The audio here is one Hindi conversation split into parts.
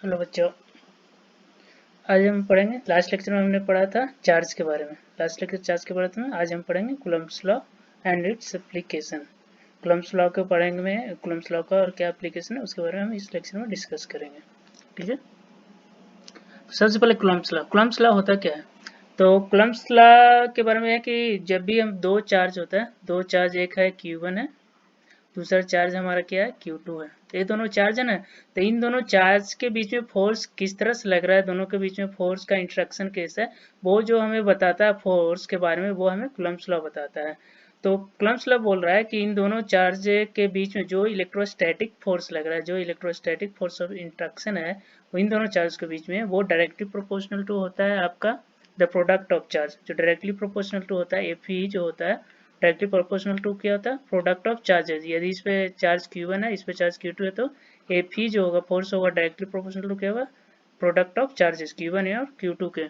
हेलो बच्चों, आज हम पढ़ेंगे। लास्ट लेक्चर में हमने पढ़ा था चार्ज के बारे में। लास्ट लेक्चर चार्ज के बारे में आज हम पढ़ेंगे Coulomb's law and its application. Coulomb's law को पढ़ेंगे, कूलम्ब्स लॉ का और क्या एप्लीकेशन है उसके बारे में हम इस लेक्चर में डिस्कस करेंगे। ठीक है, सबसे पहले कूलम्ब्स लॉ होता क्या है? तो कूलम्ब्स लॉ के बारे में है कि जब भी हम दो चार्ज होता है, दो चार्ज, एक है Q1 है, दूसरा चार्ज हमारा क्या है Q2 है। तो ये दोनों चार्ज है ना, तो इन दोनों चार्ज के बीच में फोर्स किस तरह से लग रहा है, दोनों के बीच में फोर्स का इंटरेक्शन कैसा है, वो जो हमें बताता है फोर्स के बारे में, वो हमें कूलम्ब्स लॉ बताता है। तो कूलम्ब्स लॉ बोल रहा है कि इन दोनों चार्ज के बीच में जो इलेक्ट्रोस्टैटिक फोर्स लग रहा है, जो इलेक्ट्रोस्टैटिक फोर्स ऑफ इंटरेक्शन है, वो इन दोनों चार्ज के बीच में वो डायरेक्टली प्रोपोर्शनल टू होता है आपका द प्रोडक्ट ऑफ चार्ज। जो डायरेक्टली प्रोपोर्शनल टू होता है एफ जो होता है, डायरेक्टली प्रोपोर्शनल टू क्या होता है? Product of charges. यदि इस पे चार्ज Q1 है, इस पे चार्ज Q2 है, तो एफ जो होगा फोर्स होगा डायरेक्टली प्रोपोर्शनल टू क्या होगा? प्रोडक्ट ऑफ चार्जेस Q1 और Q2 के।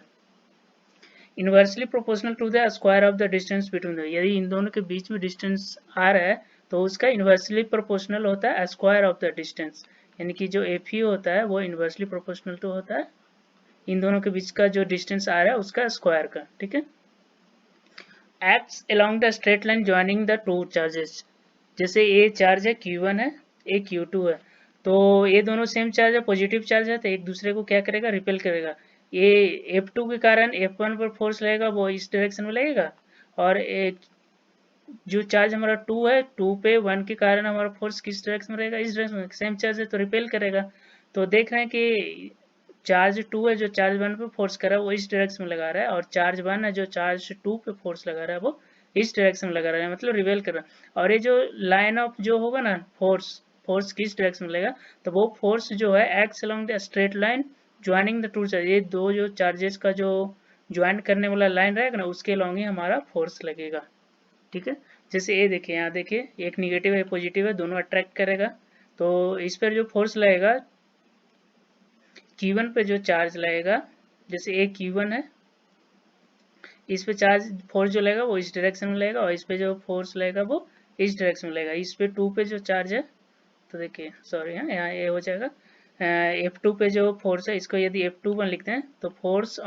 Inversely proportional to the square of the distance between the. यदि इन दोनों के बीच में डिस्टेंस आ रहा है तो उसका इनवर्सली प्रोपोर्शनल होता है स्क्वायर ऑफ द डिस्टेंस। यानी कि जो एफ होता है वो इनवर्सली प्रोपोर्शनल टू होता है इन दोनों के बीच का जो डिस्टेंस आ रहा है उसका स्क्वायर का। ठीक है, acts along the straight line joining the two charges. जैसे ये चार्ज है Q1 है, ये Q2 है, तो ये दोनों सेम चार्ज है, पॉजिटिव चार्ज है, तो एक दूसरे को क्या करेगा? रिपेल करेगा। ये F2 के कारण F1 पर फोर्स लगेगा, वो इस डायरेक्शन में लगेगा, और एक जो चार्ज हमारा 2 है, 2 पे 1 के कारण हमारा फोर्स किस डायरेक्शन में रहेगा? इस डायरेक्शन में। सेम चार्ज है तो रिपेल करेगा। तो देख रहे हैं कि चार्ज 2 है जो चार्ज 1 पे फोर्स कर रहा है वो इस डायरेक्शन में लगा रहा है, और चार्ज 1 है जो चार्ज 2 पे फोर्स लगा रहा है वो इस डायरेक्शन में लगा रहा है, मतलब रिवेल कर रहा है। और ये जो लाइन ऑफ जो होगा ना फोर्स, फोर्स किस डायरेक्शन में लगेगा? तो वो फोर्स जो है acts along the straight line joining the two charge. ये दो जो चार्जेस का जो ज्वाइन करने वाला लाइन रहेगा ना, उसके अलोंग ही हमारा फोर्स लगेगा। ठीक है, जैसे ये देखिए, यहाँ देखिए, एक निगेटिव है पॉजिटिव है, दोनों अट्रैक्ट करेगा, तो इस पर जो फोर्स लगेगा Q1 पे जो चार्ज लगेगा, जैसे एक Q1 है, इस पे चार्ज फोर्स जो लगेगा वो इस डायरेक्शन में लगेगा, और इस पे जो फोर्स लगेगा वो इस डायरेक्शन में लगेगा। इस पे 2 पे जो चार्ज है, तो देखिए सॉरी, यहाँ ये हो जाएगा F2 पे जो फोर्स है, इसको यदि F21 लिखते हैं तो force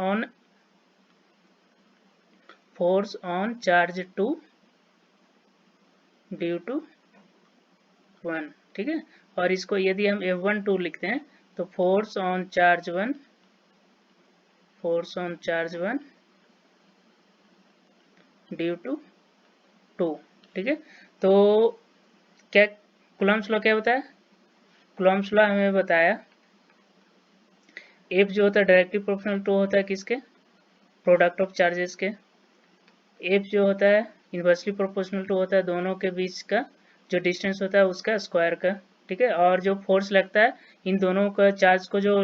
on charge 2 due to 1। ठीक है, और इसको यदि हम F12 लिखते हैं तो force on charge 1, force on charge 1 due to 2। ठीक है, तो क्या कूलम्ब्स लॉ क्या बताया? कूलम्ब्स लॉ हमें बताया एफ जो होता है डायरेक्टली प्रोपोर्शनल टू होता है किसके? प्रोडक्ट ऑफ चार्जेस के। एफ जो होता है इनवर्सली प्रोपोर्शनल टू होता है दोनों के बीच का जो डिस्टेंस होता है उसका स्क्वायर का। ठीक है, और जो फोर्स लगता है इन दोनों का चार्ज को जो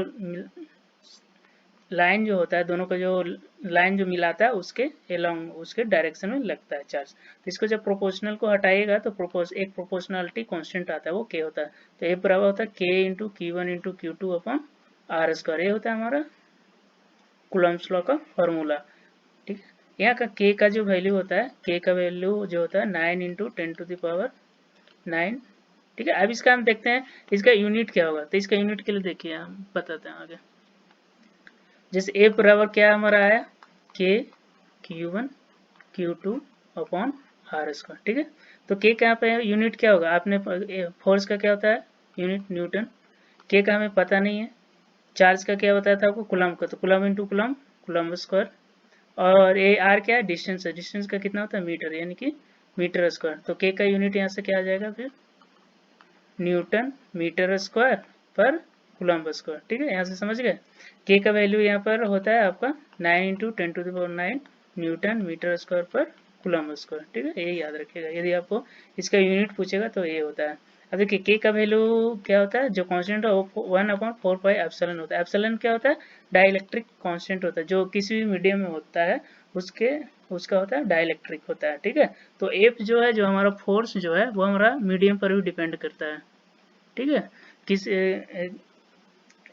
लाइन जो होता है, दोनों का जो लाइन जो मिलाता है उसके एलोंग, उसके डायरेक्शन में लगता है चार्ज। तो इसको जब प्रोपोर्शनल को हटाइएगा तो एक प्रोपोर्शनलिटी कांस्टेंट आता है, वो के होता है। तो ए बराबर होता है K into Q1 into Q2 upon R square. ये होता है हमारा कूलम्ब्स लॉ का फॉर्मूला। ठीक है, यहाँ का के का जो वैल्यू होता है, के का वैल्यू जो होता है 9 इंटू 10⁻⁹। ठीक है, अब इसका हम देखते हैं इसका यूनिट क्या होगा। तो इसका यूनिट के लिए देखिए हम बताते हैं आगे। जैसे ए बराबर क्या हमारा आया? के Q1 Q2 upon R square. ठीक है, तो के का यहाँ पे यूनिट क्या होगा? आपने फोर्स का क्या होता है यूनिट? न्यूटन। के का हमें पता नहीं है। चार्ज का क्या बताया था आपको? कूलम्ब का, तो coulomb into coulomb, coulomb square. और ए आर क्या है? डिस्टेंस है, डिस्टेंस का कितना होता है? मीटर, यानी कि मीटर स्क्वायर। तो के का यूनिट यहाँ से क्या आ जाएगा फिर? न्यूटन मीटर स्क्वायर पर कूलम्ब स्क्वायर। ठीक है, यहाँ से समझ गए। के का वैल्यू यहाँ पर होता है आपका 9 इंटू 10⁻⁹ न्यूटन मीटर स्क्वायर पर कूलम्ब स्क्वायर। ठीक है, ये याद रखिएगा, यदि आपको इसका यूनिट पूछेगा तो ये होता है। अब देखिए के का वैल्यू क्या होता है? जो कांस्टेंट है वो 1/4πε होता है। एप्सिलॉन क्या होता है? डाइलेक्ट्रिक कांस्टेंट होता है, जो किसी भी मीडियम में होता है उसके उसका होता है डाइलेक्ट्रिक होता है। ठीक है, तो एफ जो है, जो हमारा फोर्स जो है, वो हमारा मीडियम पर भी डिपेंड करता है। ठीक है, किस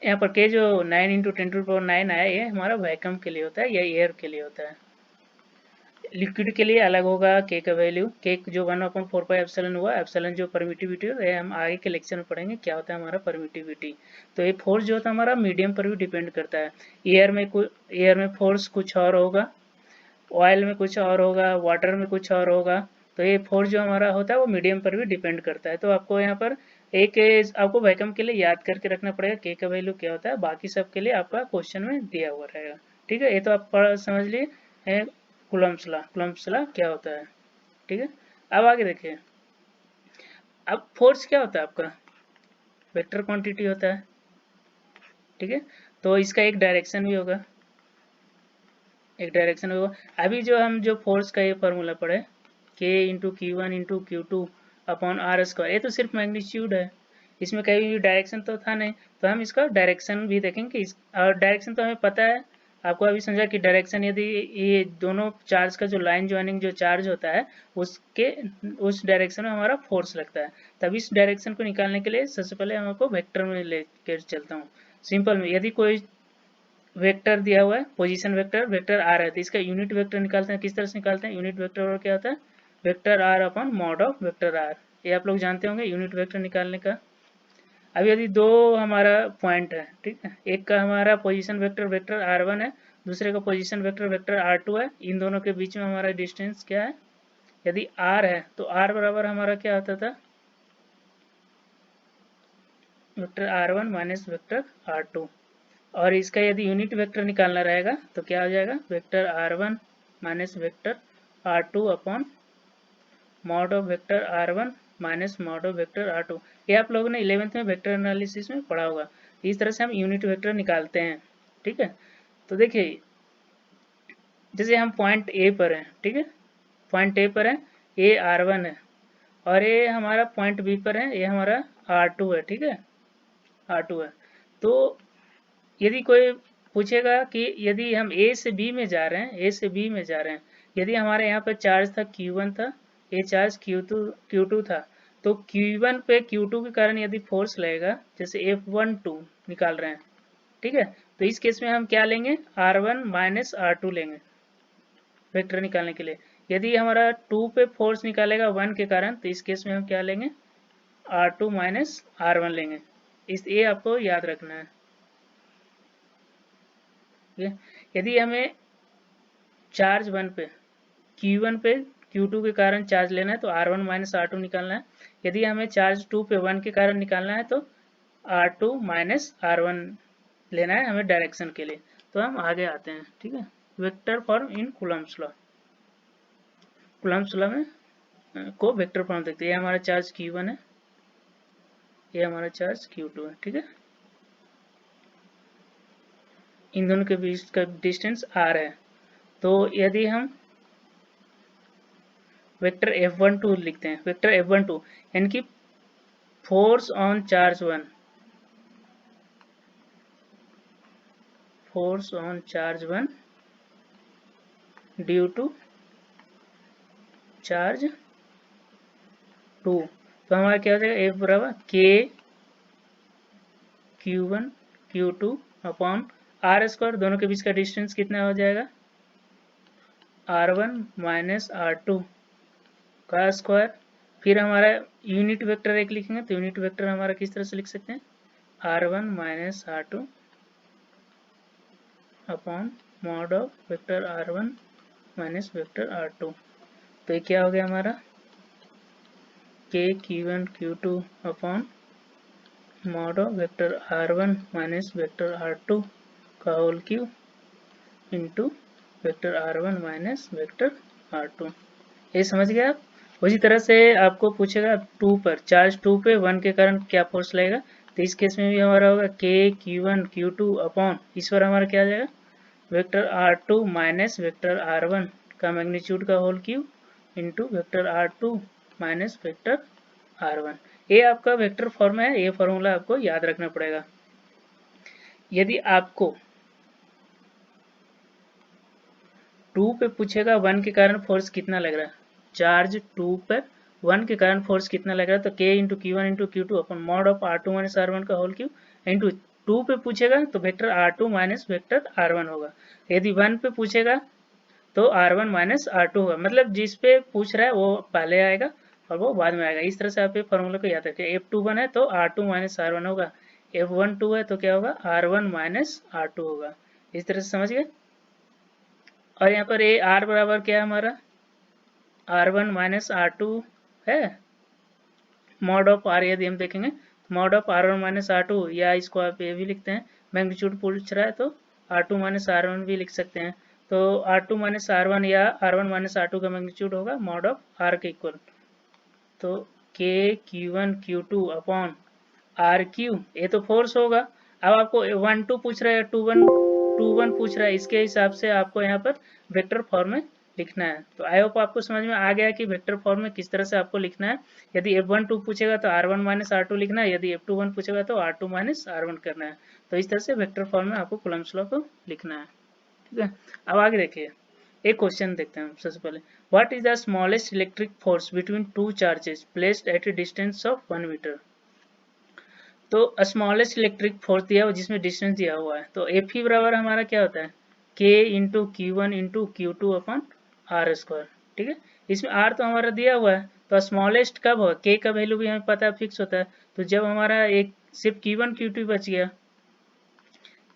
यहाँ पर के जो 9 इंटू 10⁻⁹ आया, ये हमारा वैक्यूम के लिए होता है या एयर के लिए होता है। लिक्विड के लिए अलग होगा के का वैल्यू, के जो 1/4 हुआ, एप्सिलॉन जो परमिटिविटी होता है, हम आगे के लेक्चर में पढ़ेंगे क्या होता है हमारा परमिटिविटी। तो ये फोर्स जो होता है हमारा मीडियम पर भी डिपेंड करता है। एयर में फोर्स कुछ और होगा, ऑयल में कुछ और होगा, वाटर में कुछ और होगा। तो ये फोर्स जो हमारा होता है वो मीडियम पर भी डिपेंड करता है। तो आपको यहाँ पर आपको वैक्यूम के लिए याद करके रखना पड़ेगा के का वैल्यू क्या होता है, बाकी सब के लिए आपका क्वेश्चन में दिया हुआ रहेगा। ठीक है, ये तो आप समझ लिए कूलम्ब्स लॉ क्या होता है। ठीक है, अब आगे देखिए, अब फोर्स क्या होता है आपका, वेक्टर क्वांटिटी होता है। ठीक है, तो इसका एक डायरेक्शन भी होगा, अभी जो फोर्स का ये फॉर्मूला पढ़े K into Q1 into Q2 upon R square, ये तो सिर्फ मैग्नीट्यूड है, इसमें कहीं भी डायरेक्शन तो था नहीं। तो हम इसका डायरेक्शन भी देखेंगे, और डायरेक्शन तो हमें पता है, आपको अभी समझा कि डायरेक्शन यदि ये दोनों चार्ज का जो लाइन ज्वाइनिंग जो चार्ज होता है उस डायरेक्शन में हमारा फोर्स लगता है। तब इस डायरेक्शन को निकालने के लिए सबसे पहले हम आपको वेक्टर में लेकर चलता हूँ। सिंपल में यदि कोई वेक्टर दिया हुआ है, पोजीशन वेक्टर आर है, तो इसका यूनिट वेक्टर निकालते हैं, किस तरह से निकालते हैं, यूनिट वेक्टर और क्या होता है vector R upon mod of vector R, ये आप लोग जानते होंगे यूनिट वेक्टर निकालने का। अब यदि दो हमारा पॉइंट है, ठीक है, एक का हमारा पोजीशन वेक्टर r1 है, दूसरे का पोजीशन वेक्टर r2 है, इन दोनों के बीच में हमारा डिस्टेंस क्या है, यदि r है तो r बराबर हमारा क्या होता था, vector r1 minus vector r2, और इसका यदि यूनिट वेक्टर निकालना रहेगा तो क्या हो जाएगा, vector r1 minus vector r2 upon mod of vector r1 minus mod of vector r2। ये आप लोगों ने 11th में वेक्टर एनालिसिस में पढ़ा होगा। इस तरह से हम यूनिट वेक्टर निकालते हैं। ठीक है, तो देखिए जैसे हम पॉइंट ए पर हैं, ठीक है, पॉइंट ए पर है, ये r1 है, और ये हमारा पॉइंट बी पर है, ये हमारा r2 है। ठीक है, r2 है। तो यदि कोई पूछेगा कि यदि हम ए से बी में जा रहे हैं, यदि हमारे यहाँ पर चार्ज था Q1 था, ये चार्ज Q2 था, तो Q1 पे Q2 के कारण यदि फोर्स लगेगा, जैसे F12 निकाल रहे हैं, ठीक है, तो इस केस में हम क्या लेंगे, R1 माइनस R2 लेंगे वेक्टर निकालने के लिए। यदि हमारा 2 पे फोर्स निकालेगा 1 के कारण, तो इस केस में हम क्या लेंगे, R2 माइनस R1 लेंगे। ये आपको याद रखना है। यदि हमें चार्ज 1 पे Q1 पे Q2 के कारण चार्ज लेना है तो R1 माइनस R2 निकालना है। यदि हमें चार्ज 2 पे 1 के कारण निकालना है तो R2 माइनस R1 लेना है हमें डायरेक्शन के लिए। तो हम आगे आते हैं। ठीक है, vector form in Coulomb's law में को वेक्टर फॉर्म देखते हैं। ये हमारा चार्ज Q1 है, ये हमारा चार्ज Q2 है। ठीक है, इन दोनों के बीच का डिस्टेंस R है। तो यदि हम वेक्टर F12 लिखते हैं, वेक्टर F12 यानी कि force on charge 1, force on charge 1 due to charge 2, तो हमारा क्या हो जाएगा, F बराबर K Q1 Q2 upon R square, दोनों के बीच का डिस्टेंस कितना हो जाएगा, R1 माइनस R2 का स्क्वायर। फिर हमारा यूनिट वेक्टर एक लिखेंगे, तो यूनिट वेक्टर हमारा किस तरह से लिख सकते हैं, R1 minus R2 upon mod of vector R1 minus vector R2। तो ये क्या हो गया हमारा, K Q1 Q2 upon mod of vector R1 minus vector R2 का whole cube into vector R1 minus vector R2। ये समझ गए आप। उसी तरह से आपको पूछेगा 2 पर, चार्ज 2 पे 1 के कारण क्या फोर्स लगेगा, तो इस केस में भी हमारा होगा K Q1 Q2 अपॉन, इस पर हमारा क्या आ जाएगा, vector R2 minus vector R1 का मैग्नीट्यूड का whole cube into vector R2 minus vector R1। ये आपका वेक्टर फॉर्म है, ये फॉर्मूला आपको याद रखना पड़ेगा। यदि आपको 2 पे पूछेगा 1 के कारण फोर्स कितना लग रहा है, चार्ज 2 पर 1 के कारण फोर्स कितना लग रहा है, तो K into Q1 into Q2 upon mod of R2 minus R1 का होल क्यूब इंटू 2 पे पूछेगा तो vector R2 minus vector R1 होगा। यदि 1 पे पूछेगा तो R1 माइनस R2 होगा, मतलब जिस पे पूछ रहा है वो पहले आएगा और वो बाद में आएगा। इस तरह से आप ये फॉर्मूला को याद रखिए। F21 है तो R2 माइनस R1 होगा, F12 है तो क्या होगा, R1 माइनस R2 होगा। इस तरह से समझ गए। और यहाँ पर ये R बराबर क्या है हमारा, R1 माइनस R2 है, मॉड ऑफ R यदि हम देखेंगे mod of R1 minus R2, या इसको आप ये भी लिखते हैं, मैग्नीट्यूड पूछ रहा है तो R2 माइनस R1 भी लिख सकते हैं। तो R2 माइनस R1 या R1 माइनस R2 का मैग्नीट्यूड होगा मॉड ऑफ R के इक्वल, तो K Q1 Q2 upon R Q, ये तो फोर्स होगा। अब आपको 1 2 पूछ रहा है, 2 1 पूछ रहा है, इसके हिसाब से आपको यहाँ पर वेक्टर फॉर्म में लिखना है। तो आई होप आपको समझ में आ गया कि वेक्टर फॉर्म में किस तरह से आपको लिखना है। यदि F12 पूछेगा तो R1 माइनस R2 लिखना है, यदि F21 पूछेगा तो R2 माइनस R1 करना है। तो इस तरह से वेक्टर फॉर्म में आपको कूलम्ब्स लॉ को लिखना है, ठीक है। अब आगे देखिए, एक क्वेश्चन देखते हैं सबसे पहले। What is the smallest electric force between two charges placed at a distance of 1 metre. तो स्मॉलेस्ट इलेक्ट्रिक फोर्स दिया हुआ जिसमें डिस्टेंस दिया हुआ है, तो एफ ई बराबर हमारा क्या होता है, K into Q1 into Q2 upon R square, ठीक है। इसमें आर तो हमारा दिया हुआ है, तो स्मॉलेस्ट कब होगा, के का वैल्यू भी हमें पता है फिक्स होता है, तो जब हमारा एक सिर्फ Q1 Q2 बच गया,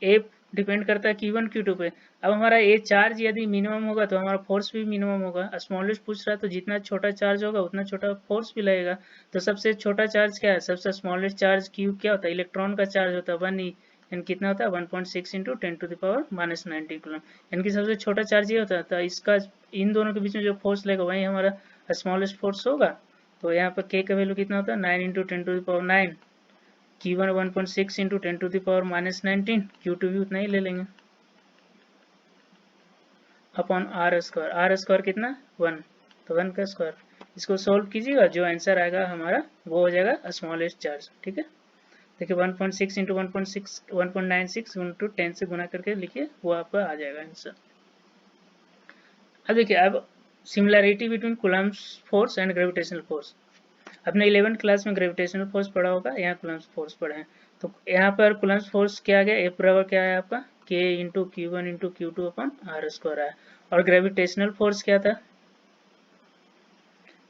ए डिपेंड करता है Q1 Q2 पे। अब हमारा ए चार्ज यदि मिनिमम होगा तो हमारा फोर्स भी मिनिमम होगा। स्मॉलेस्ट पूछ रहा है तो जितना छोटा चार्ज होगा उतना छोटा फोर्स भी लगेगा। तो सबसे छोटा चार्ज क्या है, सबसे स्मॉलेस्ट चार्ज क्यू क्या होता है, इलेक्ट्रॉन का चार्ज होता है 1 ई, यानी कितना होता है 1.6 इंटू 10⁻⁻90 कूलम, यानी कि सबसे छोटा चार्ज ये होता है। तो इसका इन दोनों के बीच में जो फोर्स लगेगा वही हमारा स्मॉलेस्ट फोर्स होगा। तो यहाँ पर के का वैल्यू कितना होता है 9 इंटू 10⁻9, Q1 1.6 इंटू 10⁻⁻19, Q2 भी उतना ही ले लेंगे अपॉन आर स्क्वायर कितना 1, तो 1 का स्क्वायर। इसको सोल्व कीजिएगा, जो आंसर आएगा हमारा वो हो जाएगा स्मॉलेस्ट चार्ज, ठीक है। देखिए 1.6 इंटू 1.96 इंटू 10 से गुना करके लिखिए, वो आपका आ जाएगा आंसर। अब देखिए, अब similarity between Coulomb's force and gravitational force. आपने 11th क्लास में ग्रेविटेशनल फोर्स पढ़ा होगा, यहाँ कूलम्ब्स फोर्स पढ़े हैं। तो यहाँ पर कूलम्ब्स फोर्स क्या आ गया, एफ बराबर क्या है आपका K into Q1 into Q2 upon R square है। और ग्रेविटेशनल फोर्स क्या था,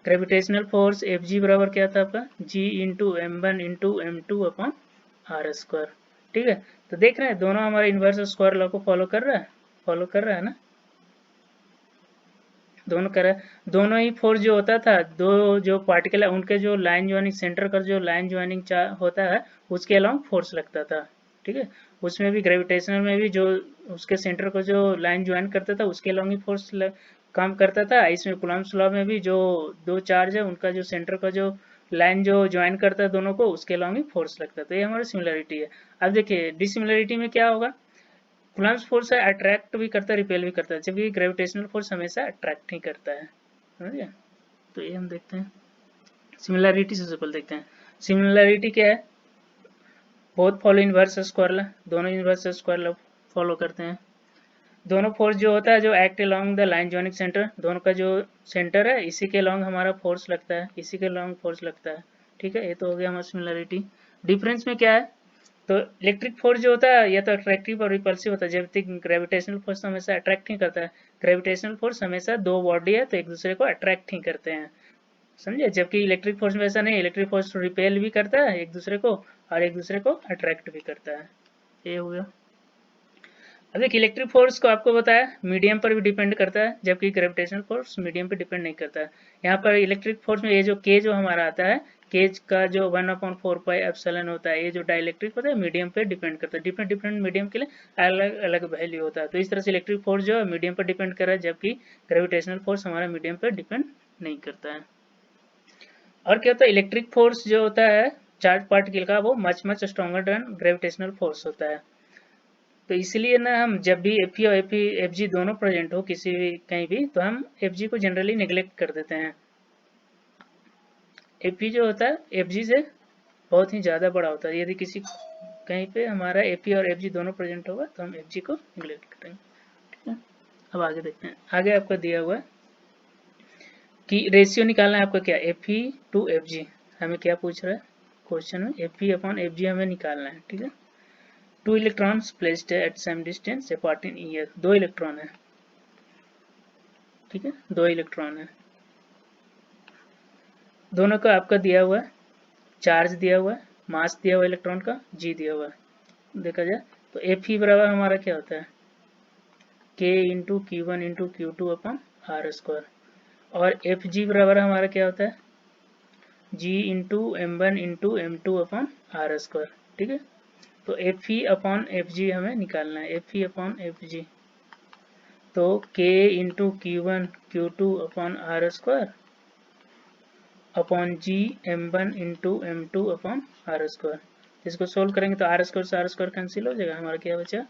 ग्रेविटेशनल फोर्स एफ जी बराबर क्या था आपका G into M1 into M2 upon R square, ठीक है। तो देख रहे हैं दोनों हमारे इन्वर्स स्क्वायर लॉ को फॉलो कर रहा है ना, दोनों कर दोनों ही फोर्स जो होता था, दो जो पार्टिकल है उनके जो लाइन ज्वाइनिंग सेंटर का जो लाइन ज्वाइनिंग होता है उसके अलाउंग फोर्स लगता था, ठीक है। उसमें भी ग्रेविटेशनल में भी जो उसके सेंटर को जो लाइन ज्वाइन करता था उसके अलाउंग ही फोर्स काम करता था। इसमें कूलम्ब्स लॉ में भी जो दो चार्ज है उनका जो सेंटर का जो लाइन जो ज्वाइन करता है दोनों को उसके अलाउंग ही फोर्स लगता है। तो ये हमारी सिमिलरिटी है। अब देखिए डिसिमिलरिटी में क्या होगा, कूलम्ब्स फोर्स है अट्रैक्ट भी करता है रिपेल भी करता है, जबकि ग्रेविटेशनल फोर्स हमेशा अट्रैक्ट ही करता है, समझिए। तो ये हम देखते हैं सिमिलरिटी से पहले देखते हैं। सिमिलरिटी क्या है, both follow inverse square law, दोनों इनवर्स स्क्वायर लॉ फॉलो करते हैं। दोनों फोर्स जो होता है जो act along the line joining centre, दोनों का जो सेंटर है इसी के अलोंग हमारा फोर्स लगता है, इसी के अलोंग फोर्स लगता है, ठीक है। ये तो हो गया हमारा सिमिलरिटी। डिफरेंस में क्या है, तो इलेक्ट्रिक फोर्स जो होता है या तो अट्रैक्टिव और रिपल्सिव होता है, जबकि ग्रेविटेशनल फोर्स हमेशा अट्रैक्ट ही करता है। ग्रेविटेशनल फोर्स हमेशा दो बॉडी है तो एक दूसरे को अट्रैक्ट ही करते हैं, समझे। जबकि इलेक्ट्रिक फोर्स में ऐसा नहीं, इलेक्ट्रिक फोर्स रिपेल भी करता है एक दूसरे को और एक दूसरे को अट्रैक्ट भी करता है। ये हो गया। अब देखिए इलेक्ट्रिक फोर्स को आपको बताया मीडियम पर भी डिपेंड करता है, जबकि ग्रेविटेशनल फोर्स मीडियम पर डिपेंड नहीं करता है। यहाँ पर इलेक्ट्रिक फोर्स में ये जो के जो हमारा आता है, केज का जो 1/4πε होता है, ये जो डाइलेक्ट्रिक होता है मीडियम पे डिपेंड करता है। डिफरेंट डिफरेंट मीडियम के लिए अलग अलग वैल्यू होता है। तो इस तरह से इलेक्ट्रिक फोर्स जो है मीडियम पर डिपेंड कर रहा है, जबकि ग्रेविटेशनल फोर्स हमारा मीडियम पर डिपेंड नहीं करता है। और क्या होता है, इलेक्ट्रिक फोर्स जो होता है चार्ज पार्टिकल का वो much much stronger than gravitational force होता है। तो इसलिए ना हम जब भी एफ और एफ जी दोनों प्रेजेंट हो किसी भी कहीं भी, तो हम एफ जी को जनरली निगलेक्ट कर देते हैं। एफ जो होता है एफ जी से बहुत ही ज़्यादा बड़ा होता है। यदि किसी कहीं पे हमारा एफ और एफ जी दोनों प्रेजेंट होगा तो हम एफ जी को निगलेक्ट करेंगे, ठीक है। अब आगे देखते हैं, आगे आपका दिया हुआ है कि रेशियो निकालना है आपका क्या, F E to F G. हमें क्या पूछ रहा है क्वेश्चन में, F E upon F G हमें निकालना है, ठीक है। Two electrons placed at same distance apart in air, दो इलेक्ट्रॉन है ठीक है, 2 इलेक्ट्रॉन है, दोनों का आपका दिया हुआ है, चार्ज दिया हुआ है, मास दिया हुआ है इलेक्ट्रॉन का, जी दिया हुआ है। देखा जाए तो एफ ई बराबर हमारा क्या होता है, K into Q one into Q two upon R square, और एफ जी बराबर हमारा क्या होता है, G into M one into M two upon R square. ठीक है, तो F E upon F G हमें निकालना है, F E upon F G, तो K into Q one Q two upon R square upon G M one into M two upon R square. इसको सोल्व करेंगे तो आर स्क्वायर से आर स्क्वायर कैंसिल हो जाएगा, हमारा क्या बचा,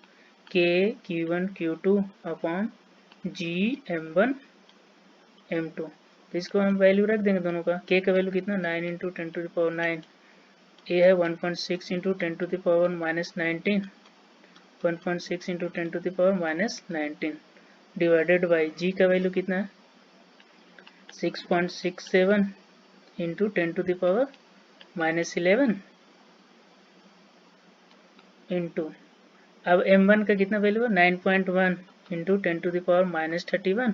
K Q one Q two upon G M one M two. तो इसको हम वैल्यू रख देंगे दोनों का, के का वैल्यू कितना 9 into ten to the power 9, E है 1.6 into ten to the power minus 19, 1.6 into ten to the power minus 19 divided by G का वैल्यू कितना है 6.67 into ten to the power minus 11 into, अब m1 का कितना वैल्यू है 9.1 into ten to the power minus 31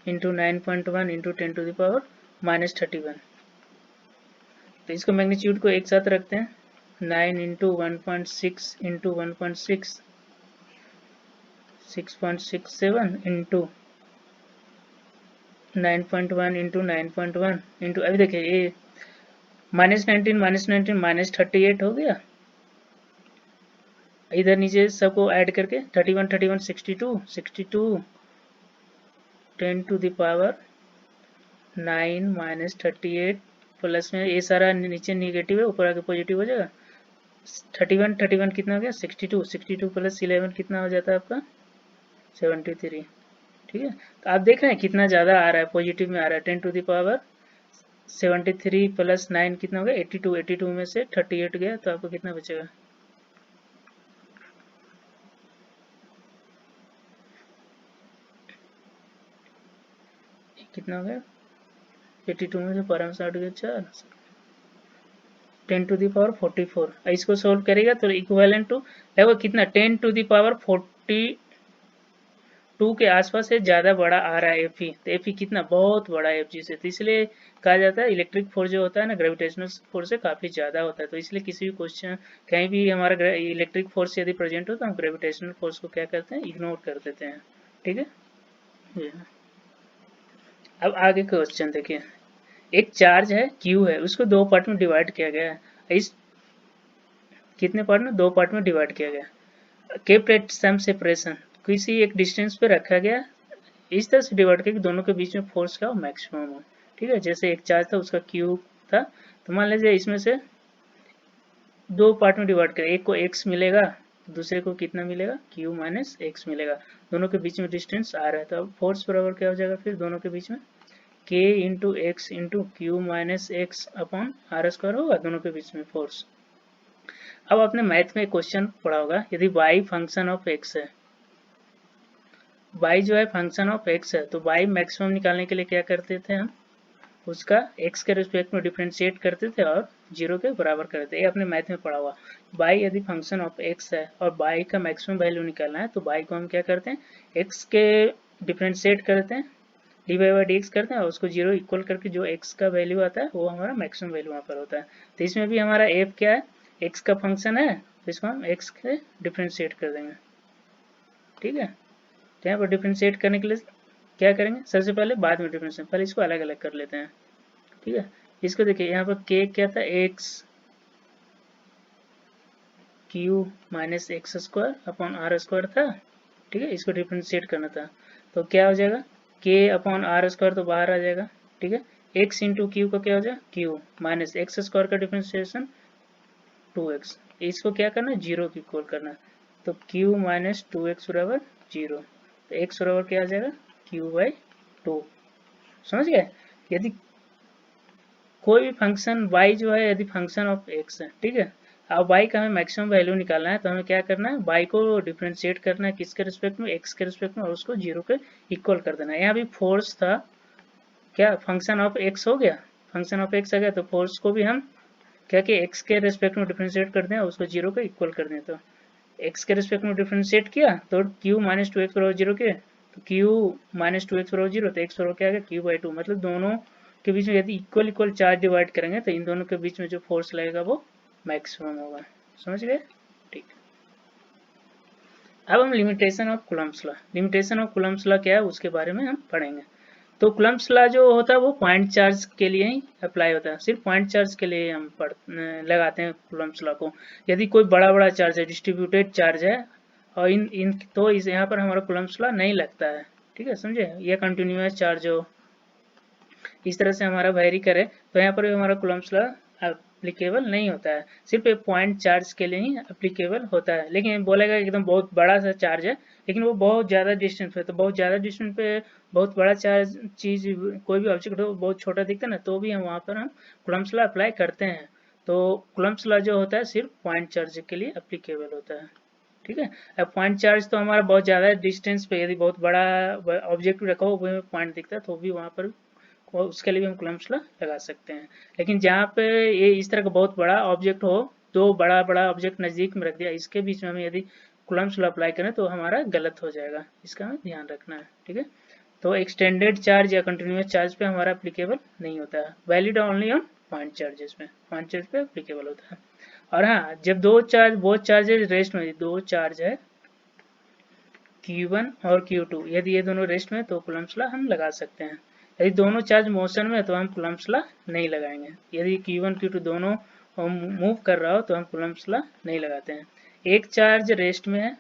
into 9.1 into ten to the power minus 31। तो इसको मैग्नीट्यूड को एक साथ रखते हैं, 9 into 1.6 into 1.6 6.67 into 9.1 into 9.1 into, अभी देखिए ये -19 माइनस 38 हो गया, इधर नीचे सबको ऐड करके 31 62 10 to the power 9 minus 38 plus में ये सारा नीचे निगेटिव है, ऊपर आके पॉजिटिव हो जाएगा, 31 कितना हो गया 62 प्लस 11 कितना हो जाता है आपका 73। ठीक है, तो आप देख रहे हैं कितना ज़्यादा आ रहा है, पॉजिटिव में आ रहा है, 10 टू द पावर 73 प्लस 9 कितना हो गया 82 में से 38 गया, तो आपको कितना बचेगा, कितना हो गया 82 में से 12 से 8 गया 4, 10 टू द पावर 44। इसको सोल्व करेगा तो इक्विवेलेंट टू लगभग कितना 10 टू द पावर 42 के आसपास से ज़्यादा बड़ा आ रहा है एफ ई, तो एफ ई कितना बहुत बड़ा है एफ जी से, तो इसलिए कहा जाता है इलेक्ट्रिक फोर्स जो होता है ना ग्रेविटेशनल फोर्स से काफ़ी ज़्यादा होता है। तो इसलिए किसी भी क्वेश्चन कहीं भी हमारा इलेक्ट्रिक फोर्स यदि प्रेजेंट हो तो हम ग्रेविटेशनल फोर्स को क्या करते हैं, इग्नोर कर देते हैं। ठीक है, अब आगे क्वेश्चन देखिए, एक चार्ज है Q है, उसको दो पार्ट में डिवाइड किया गया है, इस कितने पार्ट में, दो पार्ट में डिवाइड किया गया, केप्ट एट सम सेपरेशन, किसी एक डिस्टेंस पे रखा गया, इस तरह से डिवाइड किया कि दोनों के बीच में फोर्स का मैक्सिमम हो। ठीक है, जैसे एक चार्ज था उसका Q था, तो मान लीजिए इसमें से दो पार्ट में डिवाइड करें, एक को x मिलेगा, दूसरे को कितना मिलेगा Q माइनस x मिलेगा, दोनों के बीच में डिस्टेंस आ रहा है, तो अब फोर्स बराबर क्या हो जाएगा फिर दोनों के बीच में K into X into Q minus x upon R square होगा दोनों के बीच में फोर्स। अब आपने मैथ में क्वेश्चन पढ़ा होगा, यदि y फंक्शन ऑफ x है, y जो है फंक्शन ऑफ x है, तो y मैक्सिमम निकालने के लिए क्या करते थे हम, उसका x के रिस्पेक्ट में डिफ्रेंशिएट करते थे और 0 के बराबर करते थे, ये आपने मैथ में पढ़ा हुआ। y यदि फंक्शन ऑफ x है और y का मैक्सिमम वैल्यू निकालना है, तो y को हम क्या करते हैं, x के डिफ्रेंशिएट करते हैं, D Y by D X करते हैं और उसको 0 इक्वल करके जो x का वैल्यू आता है वो हमारा मैक्सिमम वैल्यू वहाँ पर होता है। तो इसमें भी हमारा f क्या है, x का फंक्शन है, तो इसको हम x के डिफ्रेंशिएट कर देंगे। ठीक है, तो यहाँ पर डिफ्रेंशिएट करने के लिए क्या करेंगे, सबसे पहले बाद में डिफ्रेंशिएट, पहले इसको अलग अलग कर लेते हैं। ठीक है, इसको देखिए यहाँ पर k क्या था, x Q minus x square upon R square था। ठीक है, इसको डिफ्रेंशिएट करना था, तो क्या हो जाएगा k अपॉन आर स्क्वायर तो बाहर आ जाएगा। ठीक है, x इंटू क्यू का क्या हो जाएगा q माइनस एक्स स्क्वायर का डिफ्रेंशिएशन 2x, इसको क्या करना है 0 की इक्वल करना है, तो q माइनस 2x बराबर 0, तो x बराबर क्या आ जाएगा q बाई 2। समझ गए, यदि कोई भी फंक्शन y जो है यदि फंक्शन ऑफ x है, ठीक है, अब y का हमें मैक्सिमम वैल्यू निकालना है, तो हमें क्या करना है, y को डिफ्रेंशिएट करना है किसके रिस्पेक्ट में, x के रिस्पेक्ट में, और उसको 0 के इक्वल कर देना है। यहाँ भी फोर्स था क्या, फंक्शन ऑफ x हो गया, फंक्शन ऑफ x आ गया, तो फोर्स को भी हम क्या कि x के रिस्पेक्ट में डिफ्रेंशिएट कर दें और उसको 0 के इक्वल कर दें, तो x के रिस्पेक्ट में डिफ्रेंशिएट किया तो q माइनस 2x बराबर 0 के, क्यू माइनस 2x बराबर 0, तो x बराबर क्या आ गया q/2, मतलब दोनों के बीच में यदि इक्वल चार्ज डिवाइड करेंगे तो इन दोनों के बीच में जो फोर्स लगेगा वो मैक्सिमम होगा। समझ गए? ठीक। अब हम limitation of Coulomb's law, limitation of Coulomb's law क्या है उसके बारे में हम पढ़ेंगे। तो कूलम्ब्स लॉ जो होता है वो पॉइंट चार्ज के लिए ही अप्लाई होता है, सिर्फ पॉइंट चार्ज के लिए हम लगाते हैं कूलम्ब्स लॉ को। यदि कोई बड़ा चार्ज है, डिस्ट्रीब्यूटेड चार्ज है, और इन तो इस यहाँ पर हमारा कूलम्ब्स लॉ नहीं लगता है। ठीक है, समझे? ये कंटिन्यूअस चार्ज हो, इस तरह से हमारा वेरी करे तो यहाँ पर भी हमारा कूलम्ब्स लॉ एप्लीकेबल नहीं होता है, सिर्फ एक पॉइंट चार्ज के लिए ही एप्लीकेबल होता है। लेकिन बोलेगा एकदम बहुत बड़ा सा चार्ज है, लेकिन वो बहुत ज़्यादा डिस्टेंस पे, तो बहुत ज़्यादा डिस्टेंस पे बहुत बड़ा चार्ज चीज़ कोई भी ऑब्जेक्ट हो बहुत छोटा दिखता है ना, तो भी हम वहाँ पर हम कूलम्ब्स लॉ अप्लाई करते हैं। तो कूलम्ब्स लॉ जो होता है सिर्फ पॉइंट चार्ज के लिए एप्लीकेबल होता है। ठीक है, अब पॉइंट चार्ज तो हमारा बहुत ज़्यादा डिस्टेंस पे, यदि बहुत बड़ा ऑब्जेक्ट रखा हो वो पॉइंट दिखता है तो भी वहाँ पर उसके लिए भी हम कूलम्ब्स लॉ लगा सकते हैं। लेकिन जहाँ पे ये इस तरह का बहुत बड़ा ऑब्जेक्ट हो, दो बड़ा ऑब्जेक्ट नज़दीक में रख दिया, इसके बीच में हम यदि कूलम्ब्स लॉ अप्लाई करें तो हमारा गलत हो जाएगा, इसका हमें ध्यान रखना है। ठीक है, तो एक्सटेंडेड चार्ज या कंटिन्यूअस चार्ज पे हमारा एप्लीकेबल नहीं होता है, valid only on point charges में, पॉइंट चार्ज पे एप्लीकेबल होता है। और हाँ, जब बहुत चार्जेस रेस्ट में, दो चार्ज है Q1 और Q2, यदि ये दोनों रेस्ट में तो कूलम्ब्स लॉ हम लगा सकते हैं। यदि दोनों चार्ज मोशन में है तो हम कूलम्ब्स लॉ नहीं लगाएंगे। यदि Q1 Q2 दोनों मूव कर रहा हो तो हम कूलम्ब्स लॉ नहीं लगाते हैं। एक चार्ज रेस्ट में है,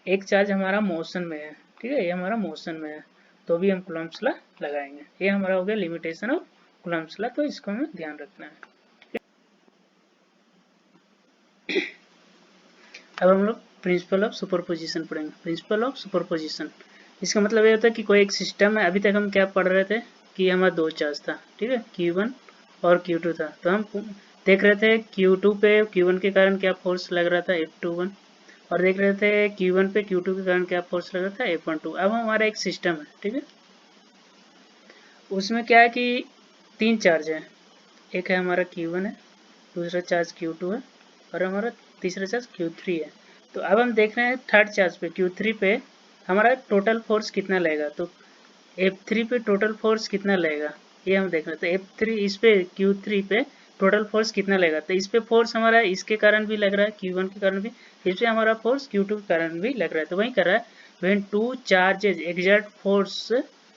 एक चार्ज हमारा मोशन में है। ठीक है, ये हमारा मोशन में है तो भी हम कूलम्ब्स लॉ लगाएंगे। ये हमारा हो गया लिमिटेशन ऑफ कूलम्ब्स लॉ, तो इसको हमें ध्यान रखना है। अब हम लोग प्रिंसिपल ऑफ सुपरपोजिशन पढ़ेंगे। प्रिंसिपल ऑफ सुपरपोजिशन, इसका मतलब ये होता है कि कोई एक सिस्टम है, अभी तक हम क्या पढ़ रहे थे कि हमारा दो चार्ज था, ठीक है, Q1 और Q2 था, तो हम देख रहे थे Q2 पे Q1 के कारण क्या फोर्स लग रहा था F21, और देख रहे थे Q1 पे Q2 के कारण क्या फोर्स लग रहा था F12। अब हमारा एक सिस्टम है, ठीक है, उसमें क्या है कि तीन चार्ज है, एक है हमारा Q1 है, दूसरा चार्ज Q2 है, और हमारा तीसरा चार्ज Q3 है। तो अब हम देख रहे हैं थर्ड चार्ज पे Q3 पे हमारा टोटल फोर्स कितना लगेगा, तो F3 पे टोटल फोर्स कितना लगेगा ये हम देख रहे थे। F3 इस पे Q3 पे टोटल फोर्स कितना लगेगा, तो इस पे फोर्स हमारा इसके कारण भी लग रहा है, Q1 के कारण भी, इस पे हमारा फोर्स Q2 के कारण भी लग रहा है। तो वही कर रहा है, when two charges exert force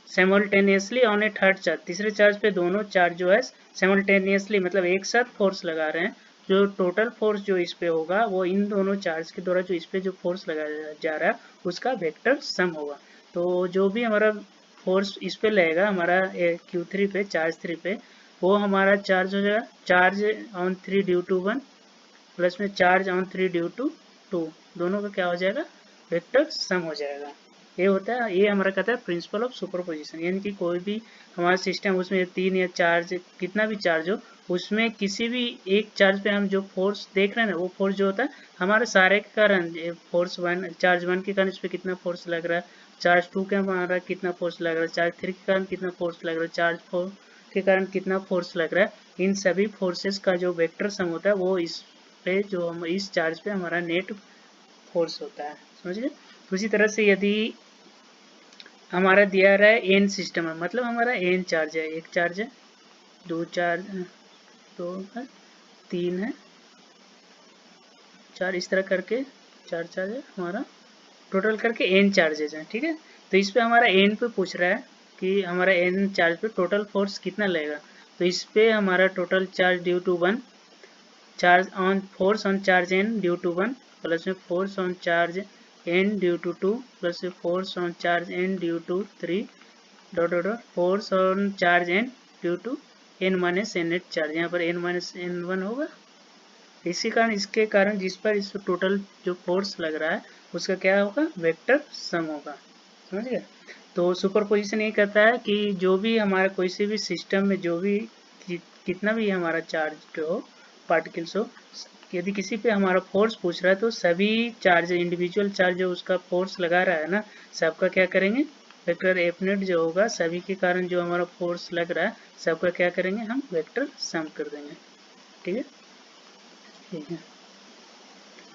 simultaneously on A third charge, तीसरे चार्ज पे दोनों चार्ज जो है साइमल्टेनियसली मतलब एक साथ फोर्स लगा रहे हैं, जो टोटल फोर्स जो इस पे होगा वो इन दोनों चार्ज के द्वारा जो इस पे जो फोर्स लगाया जा रहा है उसका वेक्टर सम होगा। तो जो भी हमारा फोर्स इस पे लगेगा हमारा Q3 पे, चार्ज 3 पे, वो हमारा चार्ज हो जाएगा charge on 3 due to 1 plus में चार्ज ऑन 3 ड्यू टू 2, दोनों का क्या हो जाएगा, वेक्टर सम हो जाएगा। ये होता है, ये हमारा कहता है प्रिंसिपल ऑफ सुपरपोजिशन, यानी कि कोई भी हमारा सिस्टम उसमें तीन या चार्ज कितना भी चार्ज हो, उसमें किसी भी एक चार्ज पे हम जो फोर्स देख रहे हैं ना, वो फोर्स जो होता है हमारे सारे के कारण, फोर्स वन, चार्ज 1 के कारण इस पर कितना फोर्स लग रहा है, चार्ज 2 के हमारा कितना फोर्स लग रहा है, चार्ज 3 के कारण कितना फोर्स लग रहा है, चार्ज 4 के कारण कितना फोर्स लग रहा है, इन सभी फोर्सेस का जो वेक्टर सम होता है वो इस पे जो हम इस चार्ज पे हमारा नेट फोर्स होता है। समझ गए? उसी तरह से यदि हमारा दिया रहा है एन सिस्टम है, मतलब हमारा एन चार्ज है, एक चार्ज है, दो चार्ज, दो है, तीन है, चार, इस तरह करके चार चार्ज है हमारा, टोटल करके एन चार्जेज हैं। ठीक है, तो इस पे हमारा एन पे पूछ रहा है कि हमारा एन चार्ज पे टोटल फोर्स कितना लगेगा, तो इस पे हमारा total charge due to 1, charge on force on charge N due to 1 plus में force on charge N due to 2 plus में force on charge N due to 3 dot dot dot force on charge N due to N minus N net charge, यहाँ पर एन माइनस एन 1 होगा। इसी कारण इसके कारण जिस पर इस टोटल जो फोर्स लग रहा है उसका क्या होगा, वेक्टर सम होगा। समझ गए? तो सुपरपोजिशन ये कहता है कि जो भी हमारा कोई से भी सिस्टम में जो भी कितना भी हमारा चार्ज हो, पार्टिकल्स हो, यदि किसी पे हमारा फोर्स पूछ रहा है तो सभी चार्ज, इंडिविजुअल चार्ज जो उसका फोर्स लगा रहा है ना, सबका क्या करेंगे, वेक्टर एफ नेट जो होगा सभी के कारण जो हमारा फोर्स लग रहा है सबका क्या करेंगे, हम वेक्टर सम कर देंगे। ठीक है, ठीक है,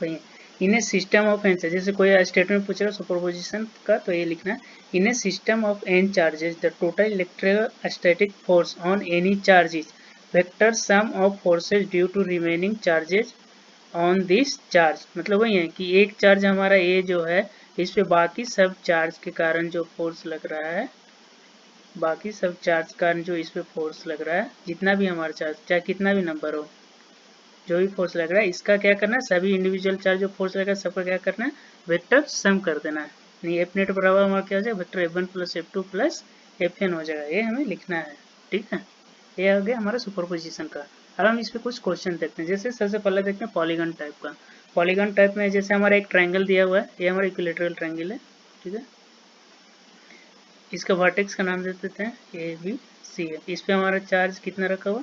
वही इन ए सिस्टम ऑफ एन, जैसे कोई स्टेटमेंट पूछेगा सुपरपोजिशन का तो ये लिखना है, in a system of N charges the total electrostatic force on any charge is vector sum of forces due to remaining charges on this charge. मतलब वही है कि एक चार्ज हमारा ए जो है इस पे बाकी सब चार्ज के कारण जो फोर्स लग रहा है, बाकी सब चार्ज का जो इस पे फोर्स लग रहा है, जितना भी हमारा चार्ज चाहे कितना भी नंबर हो, जो भी फोर्स लग रहा है इसका क्या करना है, सभी इंडिविजुअल चार्ज जो फोर्स लग रहा है सबका क्या करना है, वेक्टर सम कर देना है। नहीं एफ नेट बराबर हमारा क्या हो जाएगा, vector F one plus F two plus F N हो जाएगा, ये हमें लिखना है। ठीक है, ये हो गया हमारा सुपरपोजिशन का। अब हम इस पर कुछ क्वेश्चन देखते हैं। जैसे सबसे पहले देखते हैं पॉलीगन टाइप का। पॉलीगन टाइप में जैसे हमारा एक ट्रायंगल दिया हुआ है, ये हमारा इक्विलेटरल ट्रायंगल है। ठीक है, इसका वर्टेक्स का नाम दे देते हैं ए बी सी है। इस पे हमारा चार्ज कितना रखा हुआ,